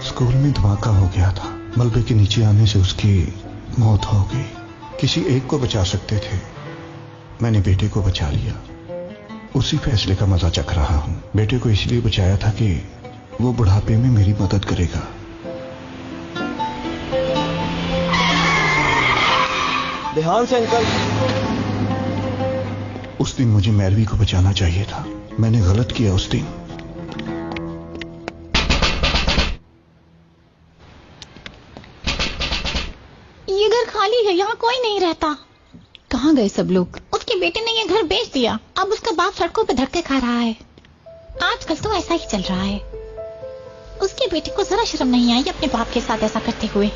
स्कूल में धमाका हो गया था। मलबे के नीचे आने से उसकी मौत हो गई। किसी एक को बचा सकते थे, मैंने बेटे को बचा लिया। उसी फैसले का मजा चख रहा हूं। बेटे को इसलिए बचाया था कि वो बुढ़ापे में मेरी मदद करेगा। ध्यान से अंकल। उस दिन मुझे मैरवी को बचाना चाहिए था। मैंने गलत किया उस दिन। ये घर खाली है, यहाँ कोई नहीं रहता। कहाँ गए सब लोग? उसके बेटे ने ये घर बेच दिया। अब उसका बाप सड़कों पे धक्के खा रहा है। आजकल तो ऐसा ही चल रहा है। उसके बेटे को जरा शर्म नहीं आई अपने बाप के साथ ऐसा करते हुए।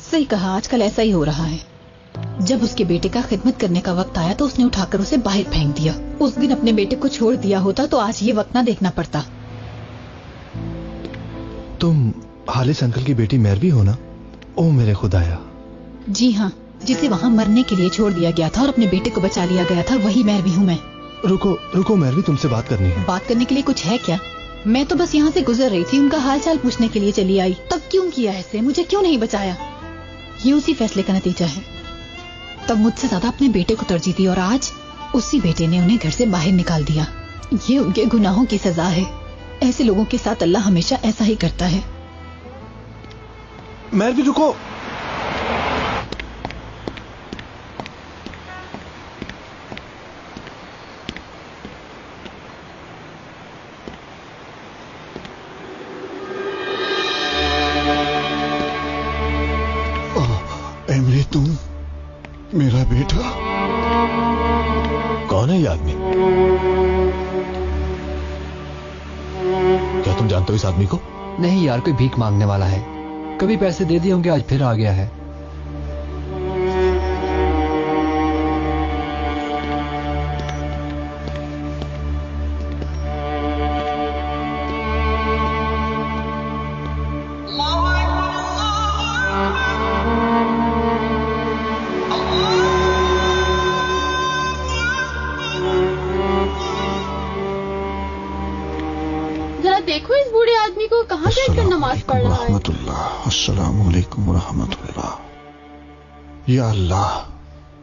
सही कहा, आजकल ऐसा ही हो रहा है। जब उसके बेटे का खिदमत करने का वक्त आया तो उसने उठाकर उसे बाहर फेंक दिया। उस दिन अपने बेटे को छोड़ दिया होता तो आज ये वक्त ना देखना पड़ता। तुम हालिस अंकल की बेटी मैरवी हो ना? ओ मेरे खुदाया, जी हाँ, जिसे वहाँ मरने के लिए छोड़ दिया गया था और अपने बेटे को बचा लिया गया था, वही मैरवी हूँ मैं। रुको मैरवी, तुमसे बात करनी है। बात करने के लिए कुछ है क्या? मैं तो बस यहाँ से गुजर रही थी, उनका हालचाल पूछने के लिए चली आई। तब क्यों किया ऐसे? मुझे क्यों नहीं बचाया? ये उसी फैसले का नतीजा है। तब मुझसे ज्यादा अपने बेटे को तरजीह दी और आज उसी बेटे ने उन्हें घर से बाहर निकाल दिया। ये उनके गुनाहों की सजा है। ऐसे लोगों के साथ अल्लाह हमेशा ऐसा ही करता है। मैरवी रुको। एमरे, तुम मेरा बेटा? कौन है ये आदमी? क्या तुम जानते हो इस आदमी को? नहीं यार, कोई भीख मांगने वाला है। कभी पैसे दे दिए होंगे, आज फिर आ गया है। देखो इस बूढ़े आदमी को कहाँ बैठकर नमाज पढ़ रहा है। अस्सलाम वालेकुम रहमतुल्लाह। या अल्लाह,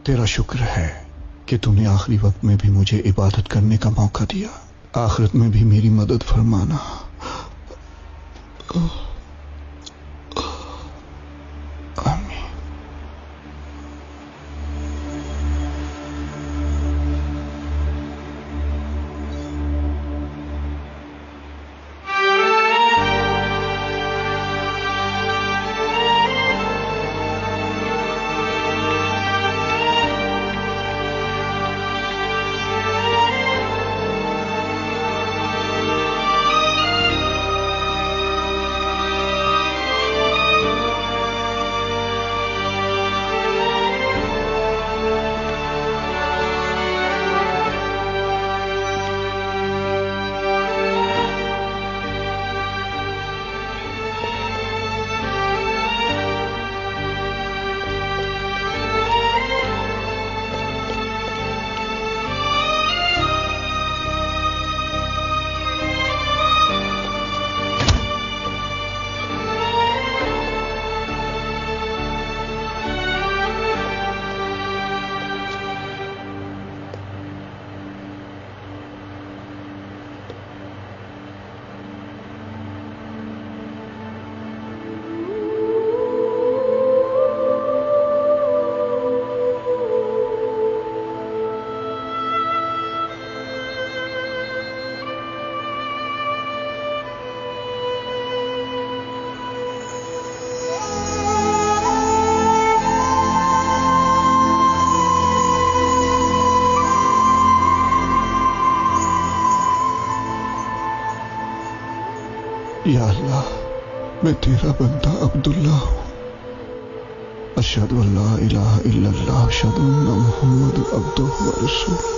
तेरा शुक्र है कि तूने आखिरी वक्त में भी मुझे इबादत करने का मौका दिया। आखिरत में भी मेरी मदद फरमाना। या अल्लाह, मैं तेरा बंदा अब्दुल्ला हूँ। अशहदु अल्ला इलाहा इल्लल्लाह, अशहदु अन्ना मुहम्मद अब्दुहु व रसूलुहु।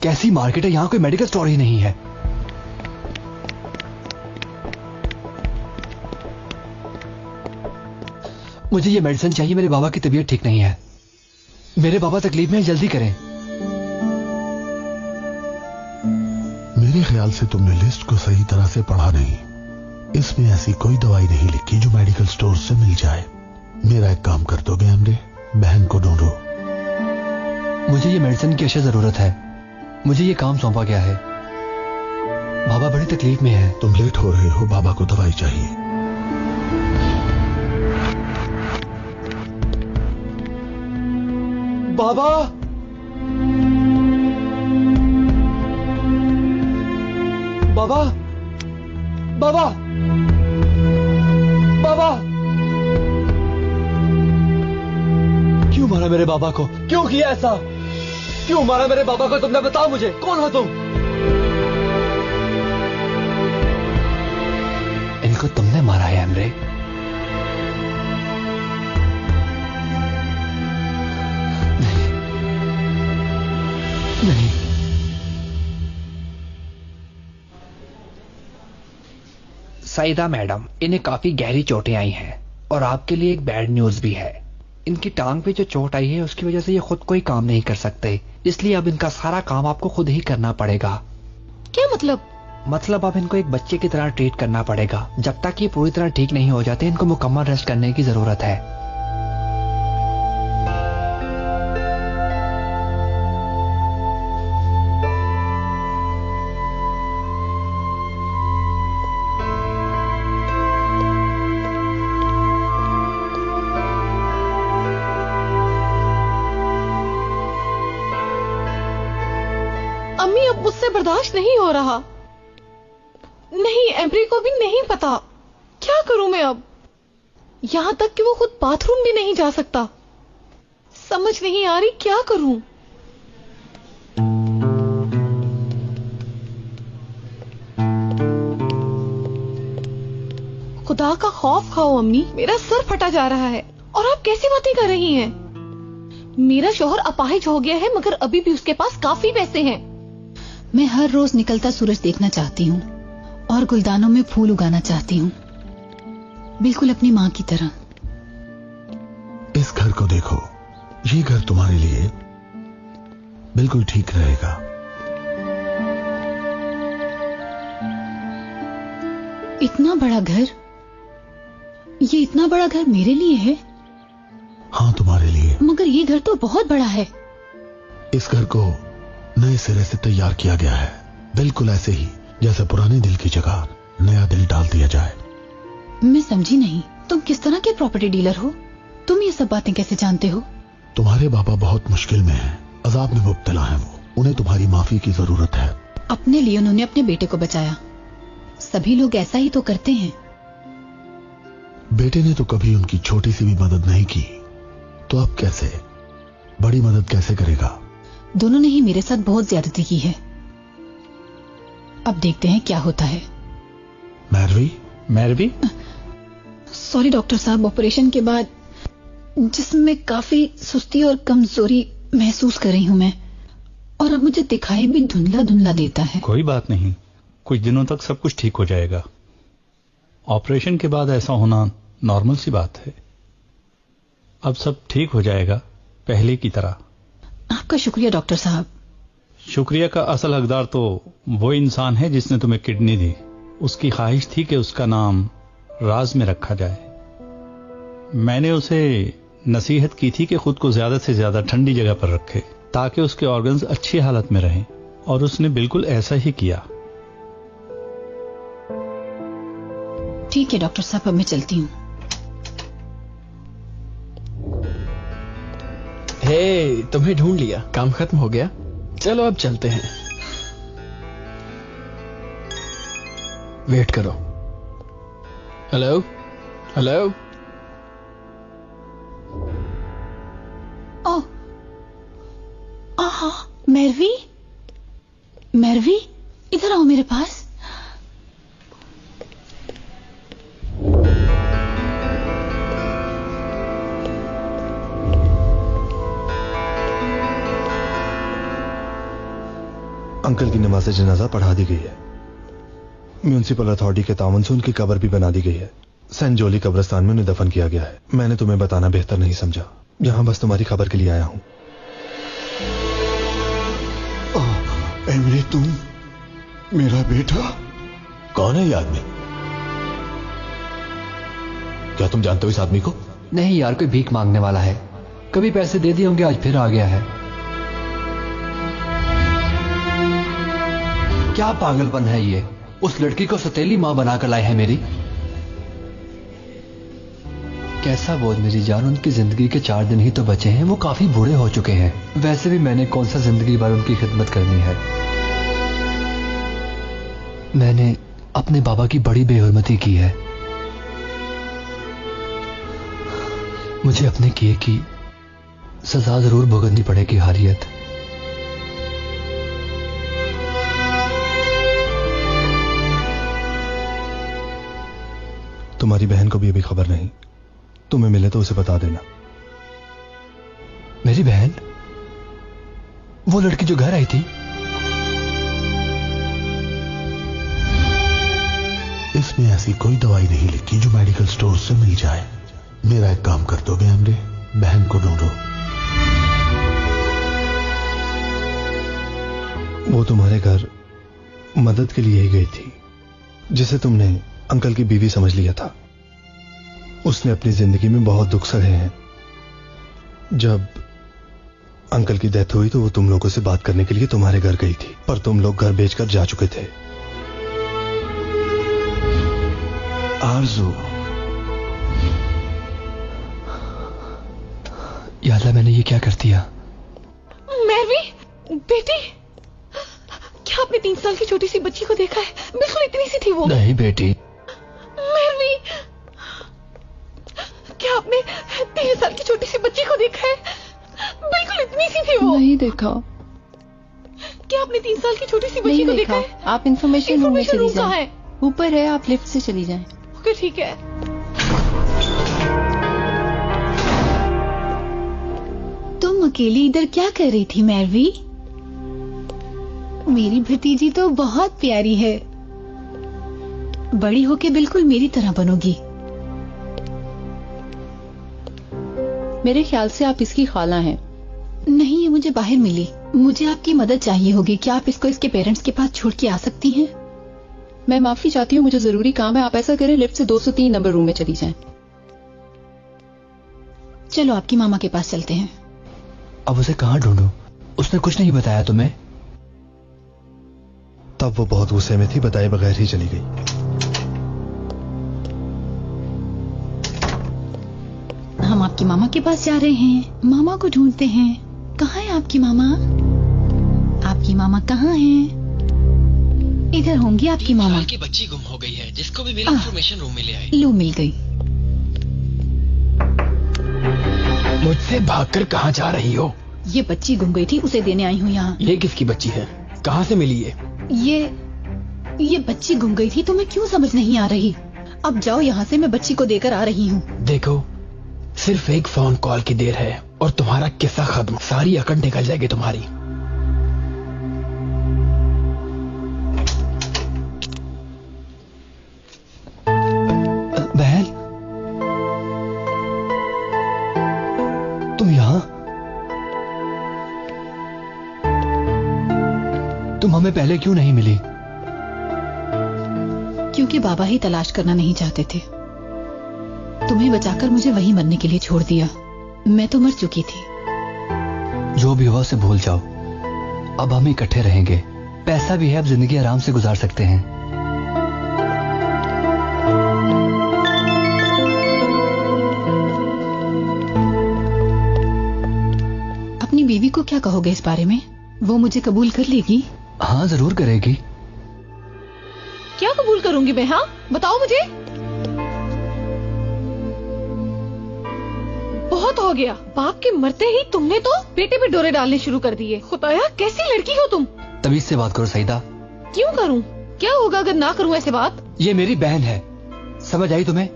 कैसी मार्केट है, यहां कोई मेडिकल स्टोर ही नहीं है। मुझे ये मेडिसिन चाहिए, मेरे बाबा की तबीयत ठीक नहीं है। मेरे बाबा तकलीफ में, जल्दी करें। मेरे ख्याल से तुमने लिस्ट को सही तरह से पढ़ा नहीं। इसमें ऐसी कोई दवाई नहीं लिखी जो मेडिकल स्टोर से मिल जाए। मेरा एक काम कर दोगे एमरे? बहन को ढूंढो। मुझे ये मेडिसिन की अशद जरूरत है। मुझे ये काम सौंपा गया है। बाबा बड़ी तकलीफ में है। तुम लेट हो रहे हो, बाबा को दवाई चाहिए। बाबा, बाबा, बाबा, बाबा, क्यों मारा मेरे बाबा को? क्यों किया ऐसा? क्यों मारा मेरे बाबा को? तुमने बताओ मुझे, कौन हो तुम? इनको तुमने मारा है एमरे? नहीं। सईदा मैडम, इन्हें काफी गहरी चोटें आई हैं और आपके लिए एक बैड न्यूज भी है। इनकी टांग पे जो चोट आई है उसकी वजह से ये खुद कोई काम नहीं कर सकते, इसलिए अब इनका सारा काम आपको खुद ही करना पड़ेगा। क्या मतलब? मतलब अब इनको एक बच्चे की तरह ट्रीट करना पड़ेगा। जब तक ये पूरी तरह ठीक नहीं हो जाते इनको मुकम्मल रेस्ट करने की जरूरत है। अम्मी, अब मुझसे बर्दाश्त नहीं हो रहा। नहीं, एम्ब्री को भी नहीं पता। क्या करूं मैं अब? यहां तक कि वो खुद बाथरूम भी नहीं जा सकता। समझ नहीं आ रही क्या करूं। खुदा का खौफ खाओ अम्मी, मेरा सर फटा जा रहा है। और आप कैसी बातें कर रही हैं? मेरा शौहर अपाहिज हो गया है मगर अभी भी उसके पास काफी पैसे हैं। मैं हर रोज निकलता सूरज देखना चाहती हूँ और गुलदानों में फूल उगाना चाहती हूँ, बिल्कुल अपनी माँ की तरह। इस घर को देखो, ये घर तुम्हारे लिए बिल्कुल ठीक रहेगा। इतना बड़ा घर? ये इतना बड़ा घर मेरे लिए है? हाँ, तुम्हारे लिए। मगर ये घर तो बहुत बड़ा है। इस घर को नए सिरे से तैयार किया गया है, बिल्कुल ऐसे ही जैसे पुराने दिल की जगह नया दिल डाल दिया जाए। मैं समझी नहीं, तुम किस तरह के प्रॉपर्टी डीलर हो? तुम ये सब बातें कैसे जानते हो? तुम्हारे बाबा बहुत मुश्किल में हैं, अजाब में मुब्तला हैं वो। उन्हें तुम्हारी माफी की जरूरत है। अपने लिए उन्होंने अपने बेटे को बचाया। सभी लोग ऐसा ही तो करते हैं। बेटे ने तो कभी उनकी छोटी सी भी मदद नहीं की, तो अब कैसे बड़ी मदद कैसे करेगा? दोनों ने ही मेरे साथ बहुत ज्यादती की है। अब देखते हैं क्या होता है। मैरवी? सॉरी डॉक्टर साहब, ऑपरेशन के बाद जिसमें काफी सुस्ती और कमजोरी महसूस कर रही हूं मैं, और अब मुझे दिखाई भी धुंधला धुंधला देता है। कोई बात नहीं, कुछ दिनों तक सब कुछ ठीक हो जाएगा। ऑपरेशन के बाद ऐसा होना नॉर्मल सी बात है। अब सब ठीक हो जाएगा पहले की तरह। आपका शुक्रिया डॉक्टर साहब। शुक्रिया का असल हकदार तो वो इंसान है जिसने तुम्हें किडनी दी। उसकी ख्वाहिश थी कि उसका नाम राज में रखा जाए। मैंने उसे नसीहत की थी कि खुद को ज्यादा से ज्यादा ठंडी जगह पर रखे ताकि उसके ऑर्गन्स अच्छी हालत में रहें, और उसने बिल्कुल ऐसा ही किया। ठीक है डॉक्टर साहब, अब मैं चलती हूँ। हे, तुम्हें ढूंढ लिया, काम खत्म हो गया। चलो अब चलते हैं। वेट करो। Hello hello. ओह, आहा, मैरवी, मैरवी, इधर आओ मेरे पास। अंकल की नमाज जनाजा पढ़ा दी गई है। म्यूनिसिपल अथॉरिटी के तावन से उनकी कब्र भी बना दी गई है। सेंट जोली कब्रिस्तान में उन्हें दफन किया गया है। मैंने तुम्हें बताना बेहतर नहीं समझा, यहां बस तुम्हारी खबर के लिए आया हूं। एमरे, तुम मेरा बेटा? कौन है ये आदमी? क्या तुम जानते हो इस आदमी को? नहीं यार, कोई भीख मांगने वाला है। कभी पैसे दे दिए होंगे, आज फिर आ गया है। क्या पागलपन है ये? उस लड़की को सौतेली मां बनाकर लाए हैं मेरी। कैसा बोझ मेरी जान, उनकी जिंदगी के 4 दिन ही तो बचे हैं, वो काफी बूढ़े हो चुके हैं। वैसे भी मैंने कौन सा जिंदगी भर उनकी खिदमत करनी है। मैंने अपने बाबा की बड़ी बेहुरमती की है। मुझे अपने किए की सजा जरूर भुगतनी पड़ेगी हारियत। तुम्हारी बहन को भी अभी खबर नहीं, तुम्हें मिले तो उसे बता देना। मेरी बहन? वो लड़की जो घर आई थी? इसमें ऐसी कोई दवाई नहीं लिखी जो मेडिकल स्टोर से मिल जाए। मेरा एक काम कर दोगे हमरे, बहन को ढूंढो। वो तुम्हारे घर मदद के लिए ही गई थी, जिसे तुमने अंकल की बीवी समझ लिया था। उसने अपनी जिंदगी में बहुत दुख सहे हैं। जब अंकल की डेथ हुई तो वो तुम लोगों से बात करने के लिए तुम्हारे घर गई थी, पर तुम लोग घर बेचकर जा चुके थे। आरज़ू, या अल्लाह, मैंने ये क्या कर दिया? मैरवी, बेटी, क्या आपने 3 साल की छोटी सी बच्ची को देखा है? बिल्कुल इतनी सी थी वो। नहीं बेटी। मैरवी, क्या आपने 3 साल की छोटी सी बच्ची को देखा है? बिल्कुल इतनी सी थी वो। नहीं देखा। क्या आपने 3 साल की छोटी सी बच्ची को देखा है? आप इंफॉर्मेशन रूम में चली कहाँ जाएं। है? ऊपर है, आप लिफ्ट से चली जाएं। ओके, ठीक है। तुम अकेली इधर क्या कर रही थी मैरवी? मेरी भतीजी तो बहुत प्यारी है, बड़ी होके बिल्कुल मेरी तरह बनोगी। मेरे ख्याल से आप इसकी खाला हैं। नहीं, ये मुझे बाहर मिली। मुझे आपकी मदद चाहिए होगी। क्या आप इसको इसके पेरेंट्स के पास छोड़ के आ सकती हैं? मैं माफी चाहती हूँ, मुझे जरूरी काम है। आप ऐसा करें, लिफ्ट से 203 नंबर रूम में चली जाएं। चलो आपकी मामा के पास चलते हैं। अब उसे कहाँ ढूंढूं? उसने कुछ नहीं बताया तुम्हें? तब वो बहुत गुस्से में थी, बताए बगैर ही चली गई। हम आपकी मामा के पास जा रहे हैं, मामा को ढूंढते हैं। कहाँ है आपकी मामा? आपकी मामा कहाँ है? इधर होंगी आपकी मामा। की बच्ची गुम हो गई है, जिसको भी मिला इंफॉर्मेशन रूम में ले आई। लो, मिल गई। मुझसे भागकर कहाँ जा रही हो? ये बच्ची गुम गई थी, उसे देने आई हूँ यहाँ। ये किसकी बच्ची है? कहाँ से मिली ये बच्ची गुम गई थी, तुम्हें क्यों समझ नहीं आ रही? अब जाओ यहाँ से, मैं बच्ची को देकर आ रही हूँ। देखो, सिर्फ एक फोन कॉल की देर है और तुम्हारा किस्सा खत्म। सारी अकड़ निकल जाएगी तुम्हारी। बहन, तुम यहाँ? तुम हमें पहले क्यों नहीं मिली? क्योंकि बाबा ही तलाश करना नहीं चाहते थे। तुम्हें बचाकर मुझे वहीं मरने के लिए छोड़ दिया। मैं तो मर चुकी थी। जो भी हुआ उसे भूल जाओ। अब हम इकट्ठे रहेंगे। पैसा भी है, अब जिंदगी आराम से गुजार सकते हैं। अपनी बीवी को क्या कहोगे इस बारे में? वो मुझे कबूल कर लेगी? हाँ, जरूर करेगी। क्या कबूल करूंगी मैं? हाँ, बताओ मुझे। बहुत हो गया। बाप के मरते ही तुमने तो बेटे पे डोरे डालने शुरू कर दिए। खुदाया, कैसी लड़की हो तुम? तमीज से बात करो सईदा। क्यों करूं? क्या होगा अगर ना करूं ऐसे बात? ये मेरी बहन है, समझ आई तुम्हें?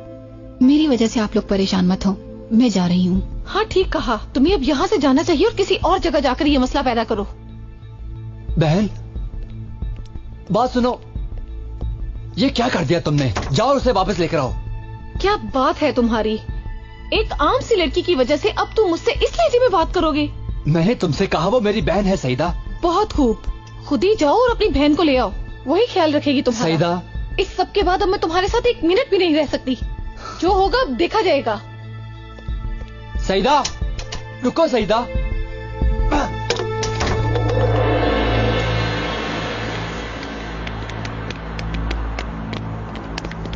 मेरी वजह से आप लोग परेशान मत हो, मैं जा रही हूँ। हाँ, ठीक कहा। तुम्हें अब यहाँ से जाना चाहिए और किसी और जगह जाकर ये मसला पैदा करो। बहन, बात सुनो। ये क्या कर दिया तुमने? जाओ उसे वापस लेकर आओ। क्या बात है तुम्हारी? एक आम सी लड़की की वजह से अब तुम मुझसे इस लहजे में बात करोगे? मैंने तुमसे कहा वो मेरी बहन है सईदा। बहुत खूब, खुद ही जाओ और अपनी बहन को ले आओ, वही ख्याल रखेगी तुम्हारा। सईदा, इस सब के बाद अब मैं तुम्हारे साथ 1 मिनट भी नहीं रह सकती। जो होगा अब देखा जाएगा। सईदा, रुको सईदा।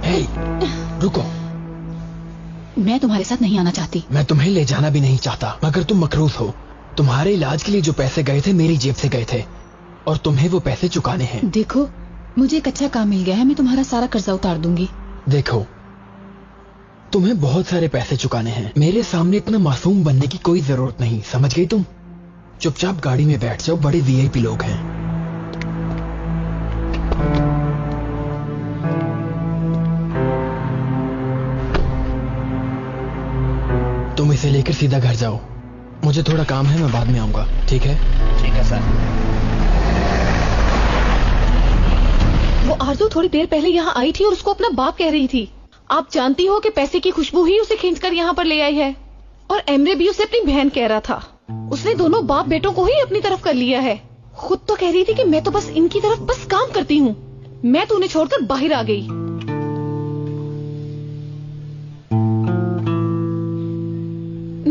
हे, रुको। मैं तुम्हारे साथ नहीं आना चाहती। मैं तुम्हें ले जाना भी नहीं चाहता, मगर तुम मकरूज हो। तुम्हारे इलाज के लिए जो पैसे गए थे मेरी जेब से गए थे और तुम्हें वो पैसे चुकाने हैं। देखो, मुझे एक अच्छा काम मिल गया है, मैं तुम्हारा सारा कर्जा उतार दूंगी। देखो, तुम्हें बहुत सारे पैसे चुकाने हैं। मेरे सामने इतना मासूम बनने की कोई जरूरत नहीं, समझ गई तुम? चुपचाप गाड़ी में बैठ जाओ, बड़े वीआईपी लोग हैं। तुम इसे लेकर सीधा घर जाओ। मुझे थोड़ा काम है, मैं बाद में आऊंगा। ठीक है? ठीक है सर। वो आरज़ू थोड़ी देर पहले यहाँ आई थी और उसको अपना बाप कह रही थी। आप जानती हो कि पैसे की खुशबू ही उसे खींचकर यहाँ पर ले आई है। और एमरे भी उसे अपनी बहन कह रहा था। उसने दोनों बाप बेटों को ही अपनी तरफ कर लिया है। खुद तो कह रही थी कि मैं तो बस इनकी तरफ बस काम करती हूँ। मैं तो उन्हें छोड़कर बाहर आ गई।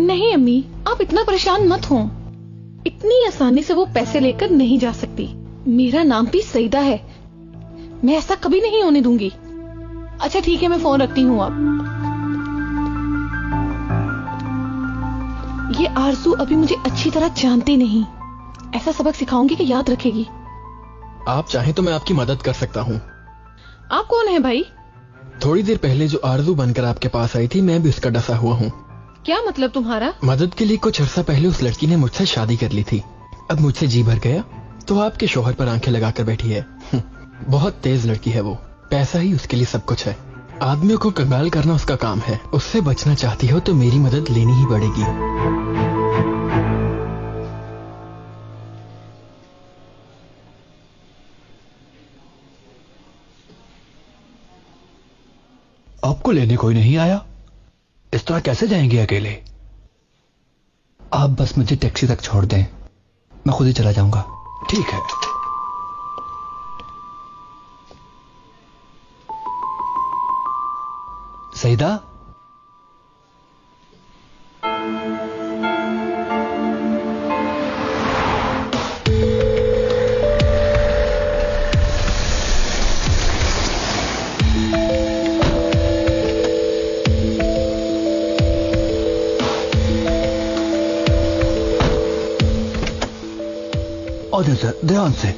नहीं अम्मी, आप इतना परेशान मत हो। इतनी आसानी से वो पैसे लेकर नहीं जा सकती। मेरा नाम भी सईदा है। मैं ऐसा कभी नहीं होने दूंगी। अच्छा ठीक है, मैं फोन रखती हूँ अब। ये आरज़ू अभी मुझे अच्छी तरह जानती नहीं। ऐसा सबक सिखाऊंगी कि याद रखेगी। आप चाहें तो मैं आपकी मदद कर सकता हूँ। आप कौन है भाई? थोड़ी देर पहले जो आरज़ू बनकर आपके पास आई थी, मैं भी उसका डसा हुआ हूँ। क्या मतलब तुम्हारा? मदद के लिए कुछ अर्सा पहले उस लड़की ने मुझसे शादी कर ली थी। अब मुझसे जी भर गया तो आपके शोहर पर आंखें लगाकर बैठी है। बहुत तेज लड़की है वो। पैसा ही उसके लिए सब कुछ है। आदमियों को कंगाल करना उसका काम है। उससे बचना चाहती हो तो मेरी मदद लेनी ही पड़ेगी। आपको लेने कोई नहीं आया? इस तरह कैसे जाएंगे अकेले? आप बस मुझे टैक्सी तक छोड़ दें, मैं खुद ही चला जाऊंगा। ठीक है। सईदा, और सर ध्यान से।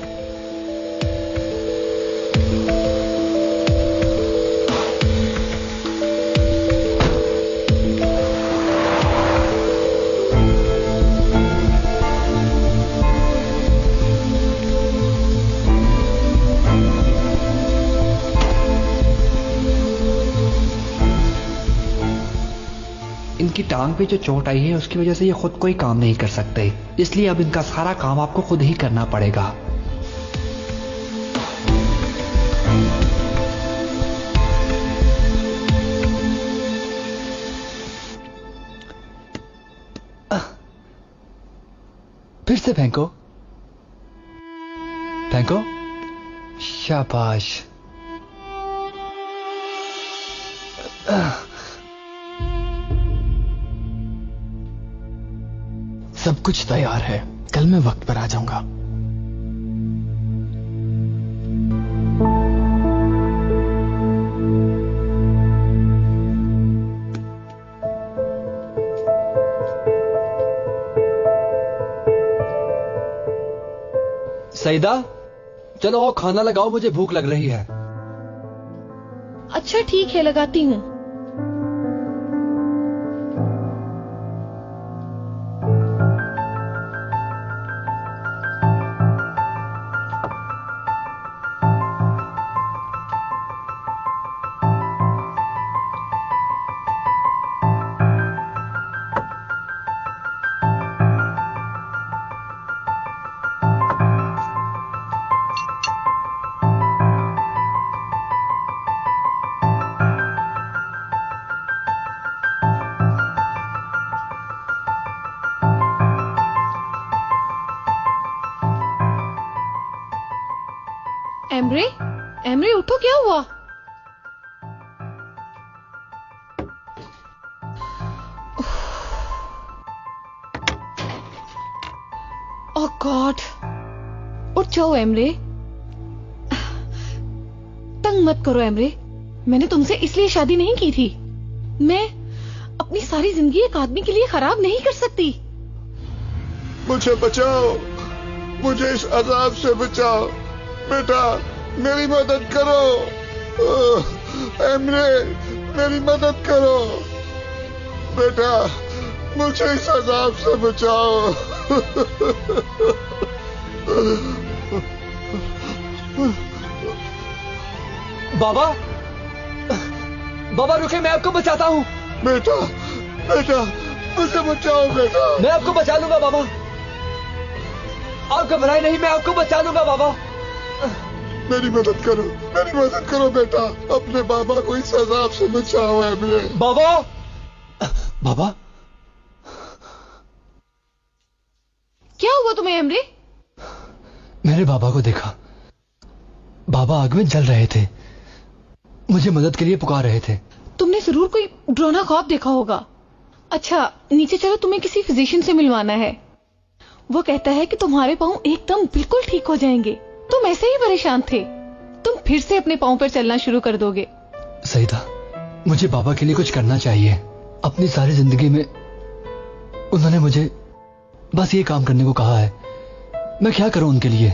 इनकी टांग पे जो चोट आई है उसकी वजह से ये खुद कोई काम नहीं कर सकते, इसलिए अब इनका सारा काम आपको खुद ही करना पड़ेगा। फिर से फेंको, फेंको। शाबाश। सब कुछ तैयार है, कल मैं वक्त पर आ जाऊंगा। सईदा, चलो आओ खाना लगाओ, मुझे भूख लग रही है। अच्छा ठीक है, लगाती हूँ। एमरे, एमरे उठो, क्या हुआ? गॉड, उठ जाओ एमरे। तंग मत करो एमरे, मैंने तुमसे इसलिए शादी नहीं की थी। मैं अपनी सारी जिंदगी एक आदमी के लिए खराब नहीं कर सकती। मुझे बचाओ, मुझे इस अजाब से बचाओ बेटा, मेरी मदद करो। एमरे, मेरी मदद करो बेटा, मुझे इस अजाब से बचाओ। बाबा, बाबा रुके, मैं आपको बचाता हूँ। बेटा, बेटा, मुझे बचाओ बेटा। मैं आपको बचा लूंगा बाबा, आप घबराए नहीं, मैं आपको बचा लूंगा बाबा। मेरी मदद करो बेटा, अपने बाबा को इस अजाब से बचाओ एमरे। बाबा, बाबा, क्या हुआ तुम्हें एमरे? मैंने बाबा को देखा, बाबा आग में जल रहे थे, मुझे मदद के लिए पुकार रहे थे। तुमने जरूर कोई डरावना ख्वाब देखा होगा। अच्छा नीचे चलो, तुम्हें किसी फिजिशियन से मिलवाना है। वो कहता है कि तुम्हारे पाँव एकदम बिल्कुल ठीक हो जाएंगे। तुम ऐसे ही परेशान थे, तुम फिर से अपने पाँव पर चलना शुरू कर दोगे। सईदा, मुझे बाबा के लिए कुछ करना चाहिए। अपनी सारी जिंदगी में उन्होंने मुझे बस ये काम करने को कहा है। मैं क्या करूं उनके लिए?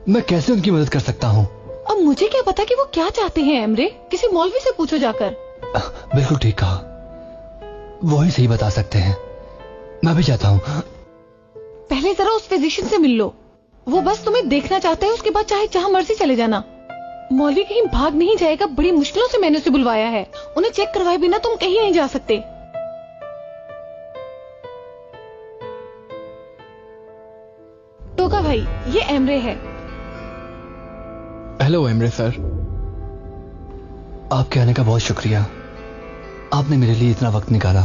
मैं कैसे उनकी मदद कर सकता हूं? अब मुझे क्या पता कि वो क्या चाहते हैं एमरे, किसी मौलवी से पूछो जाकर। बिल्कुल ठीक कहा, वो ही सही बता सकते हैं। मैं भी चाहता हूं। पहले जरा उस फिजिशियन से मिल लो, वो बस तुम्हें देखना चाहता है, उसके बाद चाहे जहां मर्जी चले जाना। मौलवी कहीं भाग नहीं जाएगा, बड़ी मुश्किलों से मैंने उसे बुलवाया है। उन्हें चेक करवाए बिना तुम कहीं नहीं जा सकते। टोका भाई, ये एमरे है। Hello Emre sir. आपके आने का बहुत शुक्रिया, आपने मेरे लिए इतना वक्त निकाला।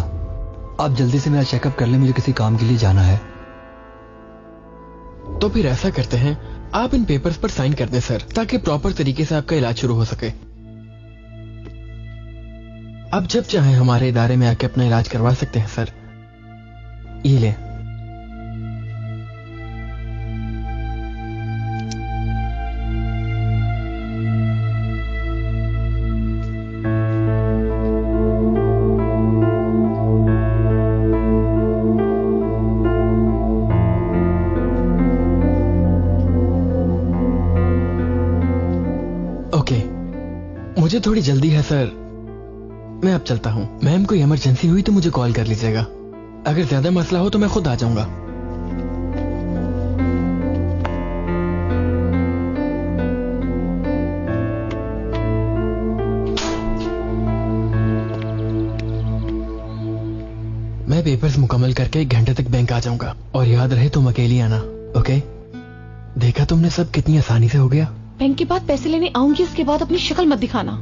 आप जल्दी से मेरा चेकअप कर लें, मुझे किसी काम के लिए जाना है। तो फिर ऐसा करते हैं, आप इन पेपर्स पर साइन कर दें सर, ताकि प्रॉपर तरीके से आपका इलाज शुरू हो सके। आप जब चाहें हमारे इदारे में आके अपना इलाज करवा सकते हैं सर। ये ले। मुझे थोड़ी जल्दी है सर, मैं अब चलता हूं। मैम कोई इमरजेंसी हुई तो मुझे कॉल कर लीजिएगा। अगर ज्यादा मसला हो तो मैं खुद आ जाऊंगा। मैं पेपर्स मुकम्मल करके 1 घंटे तक बैंक आ जाऊंगा। और याद रहे तुम अकेली आना, ओके? देखा तुमने, सब कितनी आसानी से हो गया। बैंक के बाद पैसे लेने आऊंगी, इसके बाद अपनी शक्ल मत दिखाना।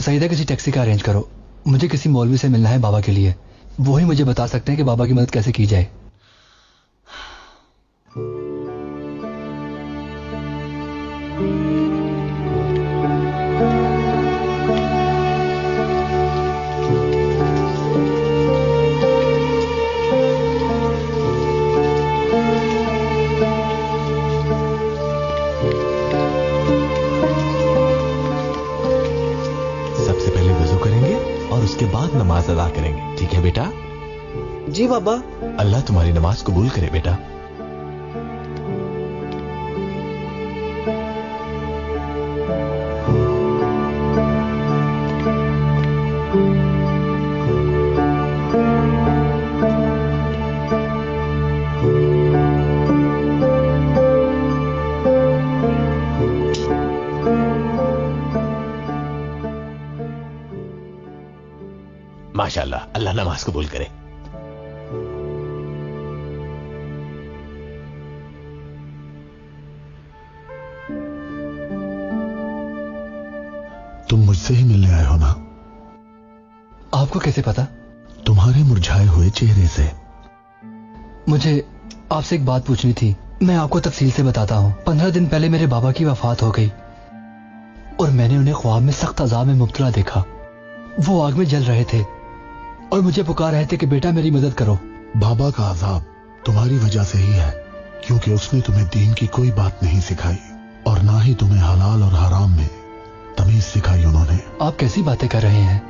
सईदा, किसी टैक्सी का अरेंज करो, मुझे किसी मौलवी से मिलना है बाबा के लिए। वो ही मुझे बता सकते हैं कि बाबा की मदद कैसे की जाए। उसके बाद नमाज अदा करेंगे, ठीक है बेटा? जी बाबा। अल्लाह तुम्हारी नमाज कबूल करे बेटा। माशाअल्लाह, अल्लाह नमाज कबूल करे। तुम मुझसे ही मिलने आए हो ना? आपको कैसे पता? तुम्हारे मुरझाए हुए चेहरे से। मुझे आपसे एक बात पूछनी थी। मैं आपको तफसील से बताता हूँ। 15 दिन पहले मेरे बाबा की वफात हो गई। और मैंने उन्हें ख्वाब में सख्त अजाब में मुब्तला देखा। वो आग में जल रहे थे और मुझे पुकार रहे थे कि बेटा मेरी मदद करो। बाबा का अजाब तुम्हारी वजह से ही है, क्योंकि उसने तुम्हें दीन की कोई बात नहीं सिखाई और ना ही तुम्हें हलाल और हराम में तमीज सिखाई उन्होंने। आप कैसी बातें कर रहे हैं?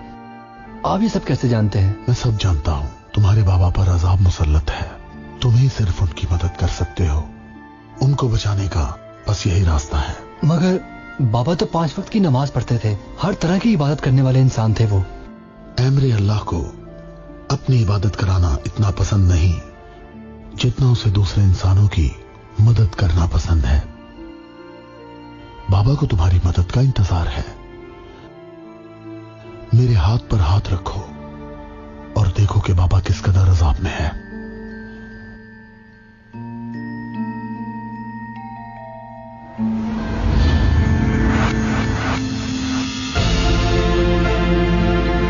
आप ये सब कैसे जानते हैं? मैं सब जानता हूँ। तुम्हारे बाबा पर अजाब मुसल्लत है, तुम ही सिर्फ उनकी मदद कर सकते हो। उनको बचाने का बस यही रास्ता है। मगर बाबा तो 5 वक्त की नमाज पढ़ते थे, हर तरह की इबादत करने वाले इंसान थे वो। एमरे अल्लाह को अपनी इबादत कराना इतना पसंद नहीं जितना उसे दूसरे इंसानों की मदद करना पसंद है। बाबा को तुम्हारी मदद का इंतजार है। मेरे हाथ पर हाथ रखो और देखो कि बाबा किस कदर अजाब में है।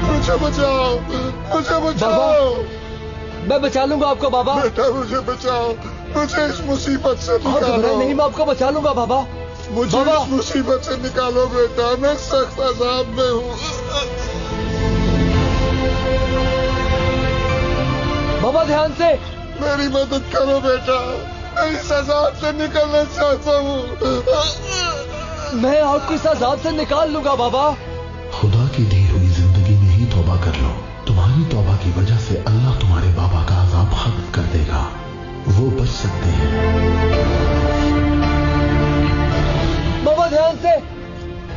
मुझे बचाओ, मुझे बचाओ। मैं बचा लूंगा आपको बाबा। बेटा मुझे बचाओ, मुझे इस मुसीबत से निकालो। नहीं, मैं आपको बचा लूंगा बाबा। मुझे इस मुसीबत से निकालो बेटा, मैं सख्त अजाब में हूँ। बाबा ध्यान से, मेरी मदद करो बेटा, मैं इस अजाब से निकलना चाहता हूँ। मैं आपको इस अजाब से निकाल लूंगा बाबा। खुदा की दी हुई जिंदगी में ही तौबा कर लो। तुम्हारी तौबा की वजह से अल्लाह तुम्हारे बाबा का अजाब खत्म कर देगा। वो बच सकते हैं। बाबा ध्यान से,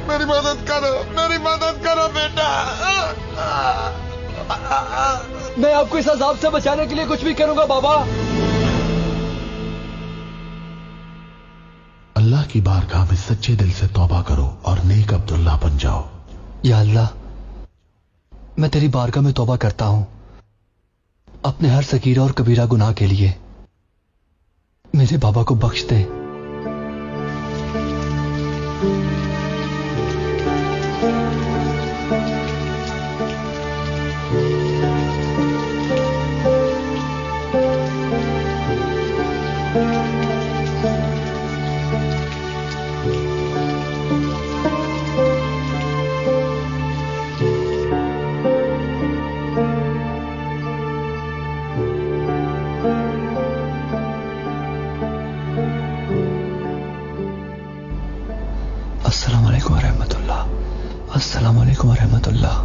मेरी मदद करो बेटा। मैं आपको इस अजाब से बचाने के लिए कुछ भी करूंगा बाबा। अल्लाह की बारगाह में सच्चे दिल से तौबा करो और नेक अब्दुल्ला बन जाओ। या अल्लाह, मैं तेरी बारगाह में तौबा करता हूं अपने हर सगीरा और कबीरा गुनाह के लिए। मेरे बाबा को बख्श दे। अस्सलाम वालेकुम रहमतुल्लाह, अस्सलाम वालेकुम रहमतुल्लाह।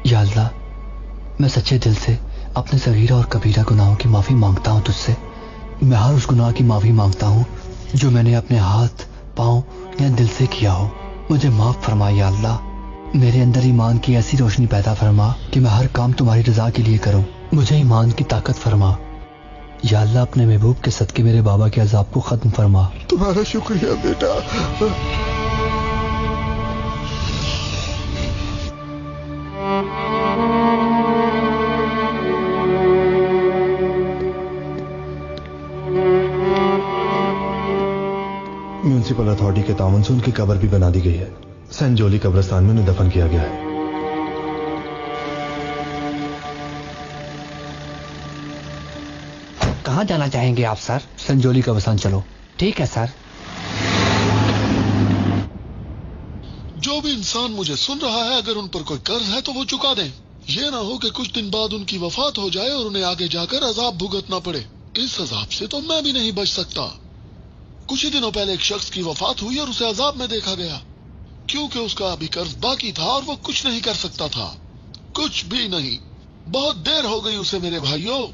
या अल्लाह, मैं सच्चे दिल से अपने सगीरा और कबीरा गुनाहों की माफी मांगता हूं तुझसे। मैं हर उस गुनाह की माफी मांगता हूं जो मैंने अपने हाथ, पांव या दिल से किया हो। मुझे माफ फरमा या अल्लाह। मेरे अंदर ईमान की ऐसी रोशनी पैदा फरमा कि मैं हर काम तुम्हारी रजा के लिए करूं। मुझे ईमान की ताकत फरमा या अल्लाह। अपने महबूब के सदके मेरे बाबा के अजाब को खत्म फरमा। तुम्हारा शुक्रिया बेटा। म्यूनिसिपल अथॉरिटी के ताउन से उनकी कब्र भी बना दी गई है। सेंट जोली कब्रिस्तान में उन्हें दफन किया गया है। कहाँ जाना चाहेंगे आप सर? संजोली कब्रिस्तान चलो। ठीक है सर। जो भी इंसान मुझे सुन रहा है, अगर उन पर कोई कर्ज है तो वो चुका दें। ये ना हो कि कुछ दिन बाद उनकी वफात हो जाए और उन्हें आगे जाकर अजाब भुगतना पड़े। इस अजाब से तो मैं भी नहीं बच सकता। कुछ ही दिनों पहले एक शख्स की वफात हुई और उसे अजाब में देखा गया, क्योंकि उसका अभी कर्ज बाकी था और वो कुछ नहीं कर सकता था। कुछ भी नहीं। बहुत देर हो गई उसे मेरे भाइयों।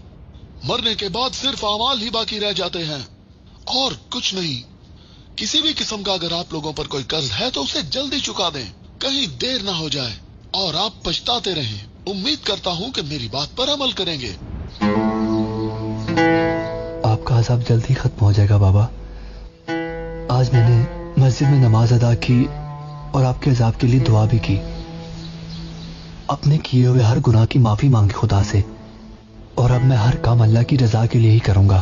मरने के बाद सिर्फ अमाल ही बाकी रह जाते हैं और कुछ नहीं। किसी भी किस्म का अगर आप लोगों पर कोई कर्ज है तो उसे जल्दी चुका दें, कहीं देर ना हो जाए और आप पछताते रहें। उम्मीद करता हूं कि मेरी बात पर अमल करेंगे। आपका अजाब जल्दी खत्म हो जाएगा बाबा। आज मैंने मस्जिद में नमाज अदा की और आपके अजाब के लिए दुआ भी की। अपने किए हुए हर गुनाह की माफी मांगी खुदा से, और अब मैं हर काम अल्लाह की रजा के लिए ही करूंगा।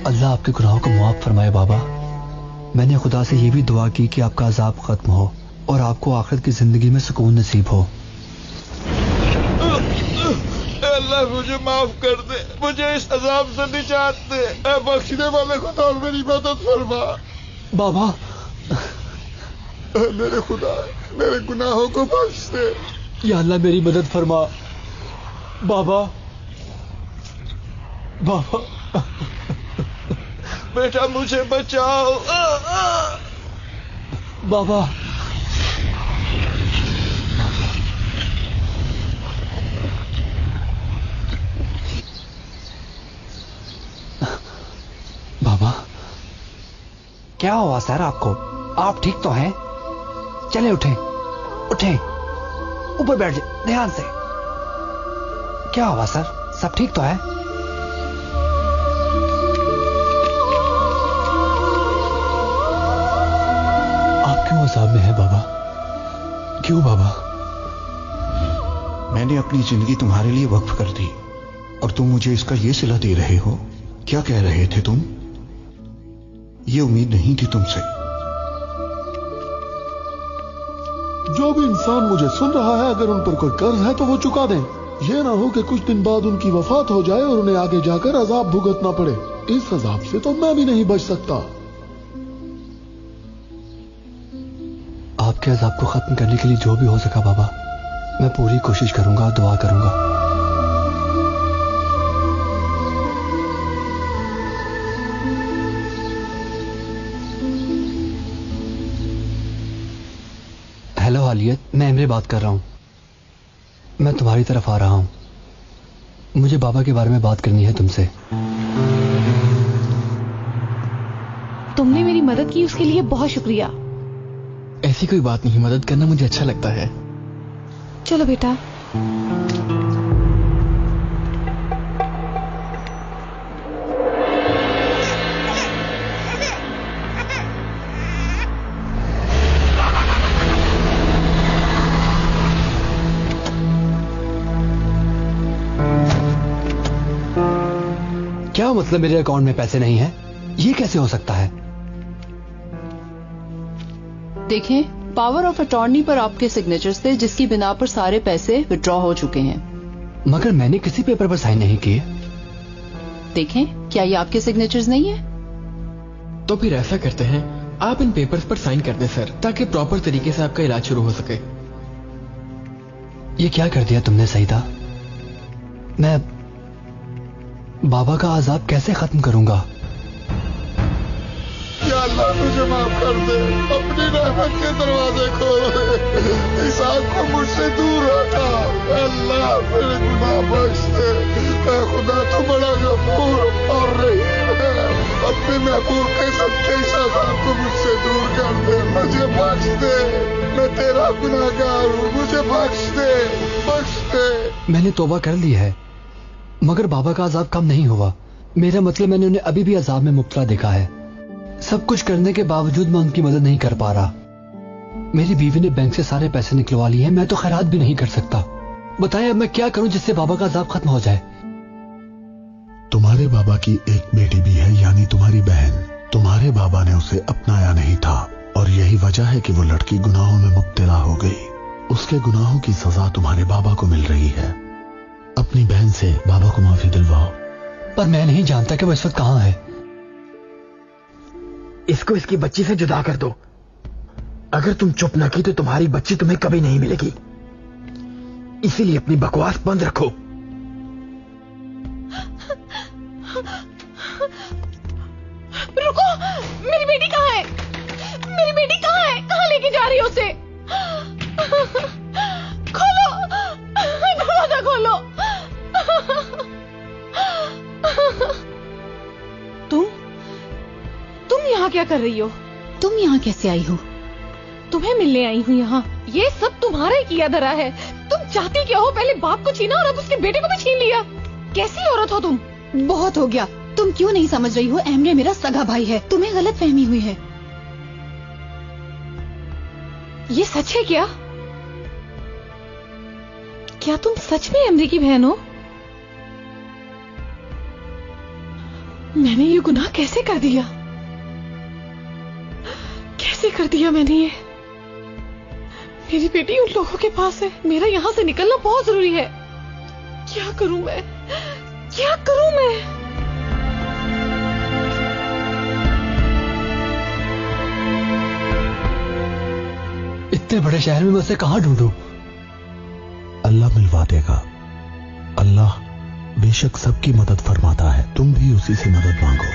अल्लाह आपके गुनाहों को माफ फरमाए बाबा। मैंने खुदा से ये भी दुआ की कि आपका अजाब खत्म हो और आपको आखिरत की जिंदगी में सुकून नसीब हो। अल्लाह मुझे माफ कर दे, मुझे इस अजाब से निजात दे। ऐ बख्शने वाले खुदा मेरी मदद फरमा। बाबा मेरे खुदा मेरे गुनाहों को बख्श दे। या अल्लाह मेरी मदद फरमा। बाबा बाबा बेटा मुझे बचाओ। बाबा बाबा क्या हुआ सर आपको? आप ठीक तो हैं? चले उठे उठे, ऊपर बैठ जाए ध्यान से। क्या हुआ सर, सब ठीक तो है? आप क्यों अज़ाब में है बाबा? क्यों बाबा? मैंने अपनी जिंदगी तुम्हारे लिए वक्फ कर दी और तुम मुझे इसका ये सिला दे रहे हो? क्या कह रहे थे तुम? ये उम्मीद नहीं थी तुमसे। जो भी इंसान मुझे सुन रहा है, अगर उन पर कोई कर्ज है तो वो चुका दें। ये ना हो कि कुछ दिन बाद उनकी वफात हो जाए और उन्हें आगे जाकर अजाब भुगतना पड़े। इस अजाब से तो मैं भी नहीं बच सकता। आपके अजाब को खत्म करने के लिए जो भी हो सका बाबा, मैं पूरी कोशिश करूंगा, दुआ करूंगा। हेलो हालियत, मैं एमरे बात कर रहा हूं। मैं तुम्हारी तरफ आ रहा हूं। मुझे बाबा के बारे में बात करनी है तुमसे। तुमने मेरी मदद की, उसके लिए बहुत शुक्रिया। ऐसी कोई बात नहीं, मदद करना मुझे अच्छा लगता है। चलो बेटा। क्या मतलब मेरे अकाउंट में पैसे नहीं हैं? ये कैसे हो सकता है? देखें, पावर ऑफ अटॉर्नी पर आपके सिग्नेचर्स थे, जिसकी बिना पर सारे पैसे विड्रॉ हो चुके हैं। मगर मैंने किसी पेपर पर साइन नहीं किए। देखें, क्या ये आपके सिग्नेचर्स नहीं है? तो फिर ऐसा करते हैं, आप इन पेपर्स पर साइन कर दें सर, ताकि प्रॉपर तरीके से आपका इलाज शुरू हो सके। ये क्या कर दिया तुमने सईदा? मैं बाबा का अजाब कैसे खत्म करूंगा? या अल्लाह मुझे माफ कर दे, अपनी रहमत के दरवाजे खोल दे, इस आग को मुझसे दूर हटा। अल्लाह मेरे गुनाह बख्श दे। ऐ खुदा तू बड़ा गफूर और रहीम है। अपने महबूब के सच्चे सजा को मुझसे दूर कर दे, मुझे बख्श दे। मैं तेरा गुनाहगार हूँ, मुझे बख्श दे, बख्श दे। मैंने तौबा कर ली है, मगर बाबा का अजाब कम नहीं हुआ। मेरा मतलब मैंने उन्हें अभी भी अजाब में मुब्तला देखा है। सब कुछ करने के बावजूद मैं उनकी मदद नहीं कर पा रहा। मेरी बीवी ने बैंक से सारे पैसे निकलवा लिए हैं, मैं तो खैरात भी नहीं कर सकता। बताएं अब मैं क्या करूं जिससे बाबा का अजाब खत्म हो जाए? तुम्हारे बाबा की एक बेटी भी है, यानी तुम्हारी बहन। तुम्हारे बाबा ने उसे अपनाया नहीं था और यही वजह है कि वो लड़की गुनाहों में मुब्तला हो गई। उसके गुनाहों की सजा तुम्हारे बाबा को मिल रही है। अपनी बहन से बाबा को माफी दिलवाओ। पर मैं नहीं जानता कि वो इस वक्त कहां है। इसको इसकी बच्ची से जुदा कर दो। अगर तुम चुप न की तो तुम्हारी बच्ची तुम्हें कभी नहीं मिलेगी। इसीलिए अपनी बकवास बंद रखो। रुको, मेरी बेटी कहाँ है? मेरी बेटी कहाँ है? कहाँ लेके जा रही हो उसे? खोलो, दरवाजा खोलो। तुम यहाँ क्या कर रही हो? तुम यहाँ कैसे आई हो? तुम्हें मिलने आई हूँ यहाँ। ये सब तुम्हारा ही किया धरा है। तुम चाहती क्या हो? पहले बाप को छीना और अब उसके बेटे को भी छीन लिया। कैसी औरत हो तुम? बहुत हो गया। तुम क्यों नहीं समझ रही हो? एमरे मेरा सगा भाई है, तुम्हें गलत फहमी हुई है। ये सच है क्या? क्या तुम सच में एमरे की बहन हो? मैंने ये गुनाह कैसे कर दिया? कैसे कर दिया मैंने ये? मेरी बेटी उन लोगों के पास है। मेरा यहाँ से निकलना बहुत जरूरी है। क्या करूं मैं, क्या करूं मैं? इतने बड़े शहर में मैं उसे कहां ढूंढूं? अल्लाह मिलवा देगा। अल्लाह बेशक सबकी मदद फरमाता है, तुम भी उसी से मदद मांगो।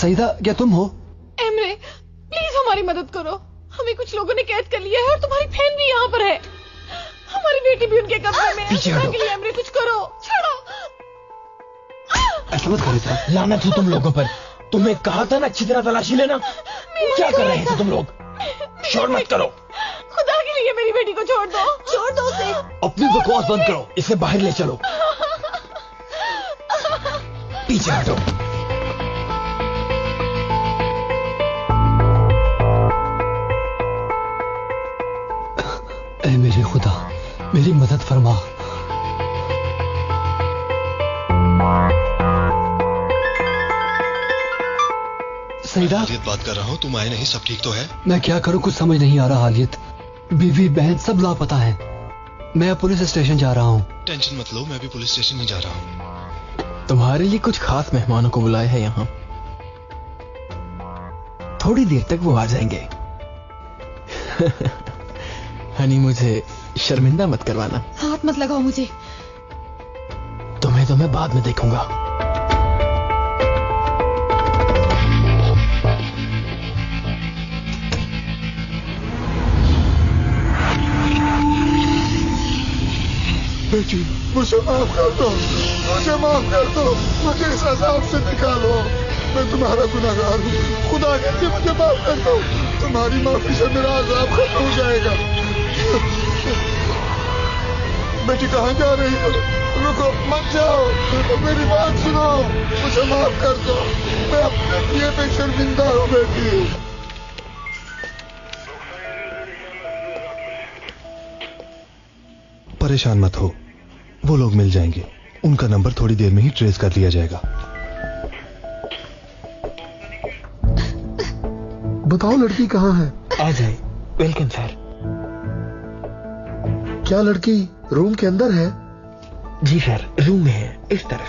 सईदा, क्या तुम हो? एमरे, प्लीज हमारी मदद करो। हमें कुछ लोगों ने कैद कर लिया है और तुम्हारी बहन भी यहाँ पर है। हमारी बेटी भी उनके कब्जे में है। पीछे हटो। के लिए एमरे कुछ करो, छोड़ो। ऐसा मत करो। लानत हो तुम लोगों पर। तुम्हें कहा था ना अच्छी तरह तलाशी लेना। क्या कर रहे थे तुम लोग? शोर मत करो। खुदा के लिए मेरी बेटी को छोड़ दो, छोड़ दो उसे। अपनी बकवास बंद करो, इसे बाहर ले चलो। पीछे हटो। ऐ मेरे खुदा, मेरी मदद फरमा। सईदा, हालियत बात कर रहा हूँ, तुम आए नहीं, सब ठीक तो है? मैं क्या करूं, कुछ समझ नहीं आ रहा। हालियत, बीवी, बहन सब लापता है। मैं पुलिस स्टेशन जा रहा हूँ। टेंशन मत लो, मैं भी पुलिस स्टेशन ही जा रहा हूँ। तुम्हारे लिए कुछ खास मेहमानों को बुलाया है यहाँ। थोड़ी देर तक वो आ जाएंगे। हनी, मुझे शर्मिंदा मत करवाना। हाथ मत लगाओ मुझे। तुम्हें तो मैं बाद में देखूंगा। बेटी, मुझे माफ कर दो, मुझे माफ कर दो, मुझे इस अजाब से निकालो। मैं तुम्हारा गुनहगार हूँ, खुदा करके मुझे माफ कर दो। तुम्हारी माफी से मेरा अजाब खत्म हो जाएगा। बेटी, कहाँ जा रही हो? रुको, मत जाओ, मेरी बात सुनो, मुझे माफ कर दो। मैं अपने किए पे शर्मिंदा हूँ बेटी। परेशान मत हो, वो लोग मिल जाएंगे। उनका नंबर थोड़ी देर में ही ट्रेस कर लिया जाएगा। बताओ, लड़की कहाँ है? आ जाए। Welcome sir. क्या लड़की रूम के अंदर है? जी सर, रूम में है, इस तरफ।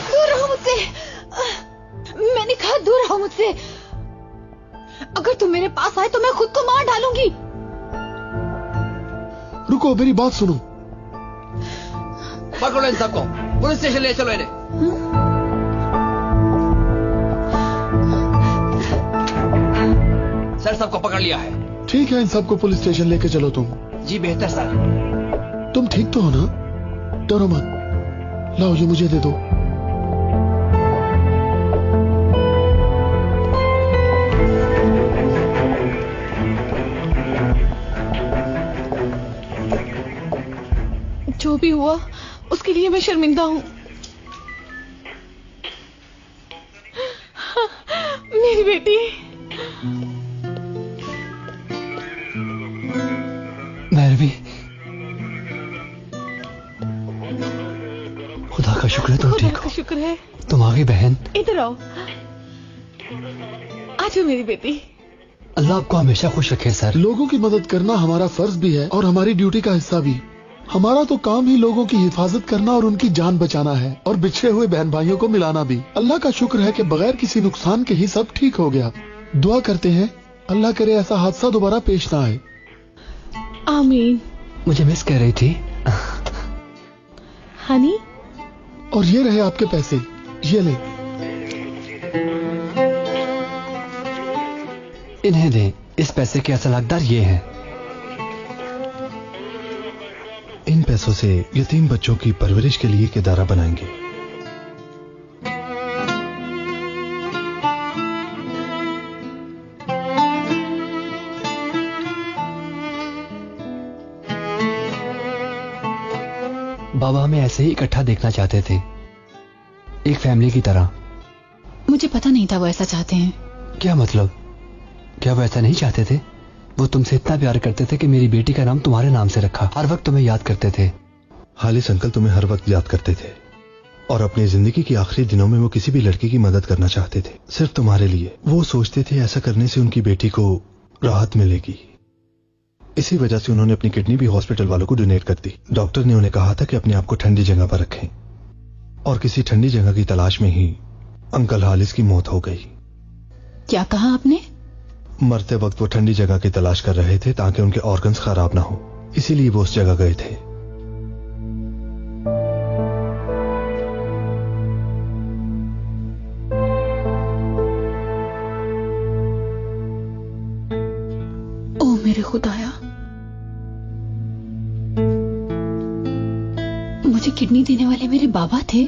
दूर रहो मुझसे। मैंने कहा दूर रहो मुझसे। अगर तुम मेरे पास आए तो मैं खुद को मार डालूंगी। रुको, मेरी बात सुनो। पकड़ो इन सबको, पुलिस स्टेशन ले चलो इन्हें। सर, सबको पकड़ लिया है। ठीक है, इन सबको पुलिस स्टेशन लेके चलो तुम। जी बेहतर सर। तुम ठीक तो हो ना? डरो मत। लाओ, ये मुझे दे दो। जो भी हुआ उसके लिए मैं शर्मिंदा हूँ। मेरी बेटी। मैरवी, खुदा का शुक्र है तुम ठीक हो। शुक्र है। तुम्हारी बहन। इधर आओ, आज मेरी बेटी। अल्लाह आपको हमेशा खुश रखे सर। लोगों की मदद करना हमारा फर्ज भी है और हमारी ड्यूटी का हिस्सा भी। हमारा तो काम ही लोगों की हिफाजत करना और उनकी जान बचाना है और बिछड़े हुए बहन भाइयों को मिलाना भी। अल्लाह का शुक्र है कि बगैर किसी नुकसान के ही सब ठीक हो गया। दुआ करते हैं अल्लाह करे ऐसा हादसा दोबारा पेश ना आए। आमीन। मुझे मिस कर रही थी। हनी, और ये रहे आपके पैसे, ये ले। इन्हें दें। इस पैसे के असल हकदार ये हैं। इन पैसों से यतीम बच्चों की परवरिश के लिए एक इदारा बनाएंगे। बाबा हमें ऐसे ही इकट्ठा देखना चाहते थे, एक फैमिली की तरह। मुझे पता नहीं था वो ऐसा चाहते हैं। क्या मतलब? क्या वो ऐसा नहीं चाहते थे? वो तुमसे इतना प्यार करते थे कि मेरी बेटी का नाम तुम्हारे नाम से रखा। हर वक्त तुम्हें याद करते थे। हालिस अंकल तुम्हें हर वक्त याद करते थे। और अपनी जिंदगी के आखिरी दिनों में वो किसी भी लड़की की मदद करना चाहते थे, सिर्फ तुम्हारे लिए। वो सोचते थे ऐसा करने से उनकी बेटी को राहत मिलेगी। इसी वजह से उन्होंने अपनी किडनी भी हॉस्पिटल वालों को डोनेट कर दी। डॉक्टर ने उन्हें कहा था कि अपने आप को ठंडी जगह पर रखें, और किसी ठंडी जगह की तलाश में ही अंकल हालिस की मौत हो गई। क्या कहा आपने? मरते वक्त वो ठंडी जगह की तलाश कर रहे थे ताकि उनके ऑर्गन्स खराब ना हो, इसीलिए वो उस जगह गए थे। ओ मेरे खुदाया, मुझे किडनी देने वाले मेरे बाबा थे।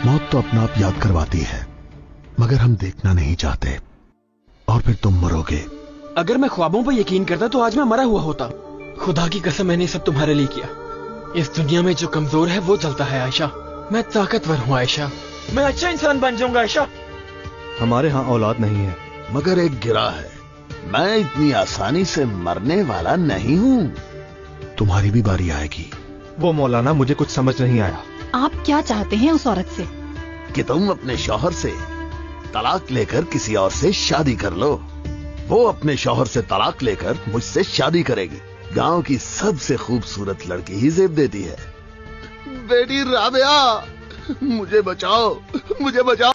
मौत तो अपना आप याद करवाती है, मगर हम देखना नहीं चाहते, और फिर तुम मरोगे। अगर मैं ख्वाबों पर यकीन करता तो आज मैं मरा हुआ होता। खुदा की कसम, मैंने सब तुम्हारे लिए किया। इस दुनिया में जो कमजोर है वो जलता है आयशा। मैं ताकतवर हूँ आयशा, मैं अच्छा इंसान बन जाऊंगा आयशा। हमारे यहाँ औलाद नहीं है, मगर एक गिरा है। मैं इतनी आसानी से मरने वाला नहीं हूँ। तुम्हारी भी बारी आएगी। वो मौलाना, मुझे कुछ समझ नहीं आया। आप क्या चाहते हैं उस औरत से? कि तुम अपने शौहर से तलाक लेकर किसी और से शादी कर लो। वो अपने शौहर से तलाक लेकर मुझसे शादी करेगी। गांव की सबसे खूबसूरत लड़की ही जेब देती है। बेटी राबिया, मुझे बचाओ, मुझे बचाओ।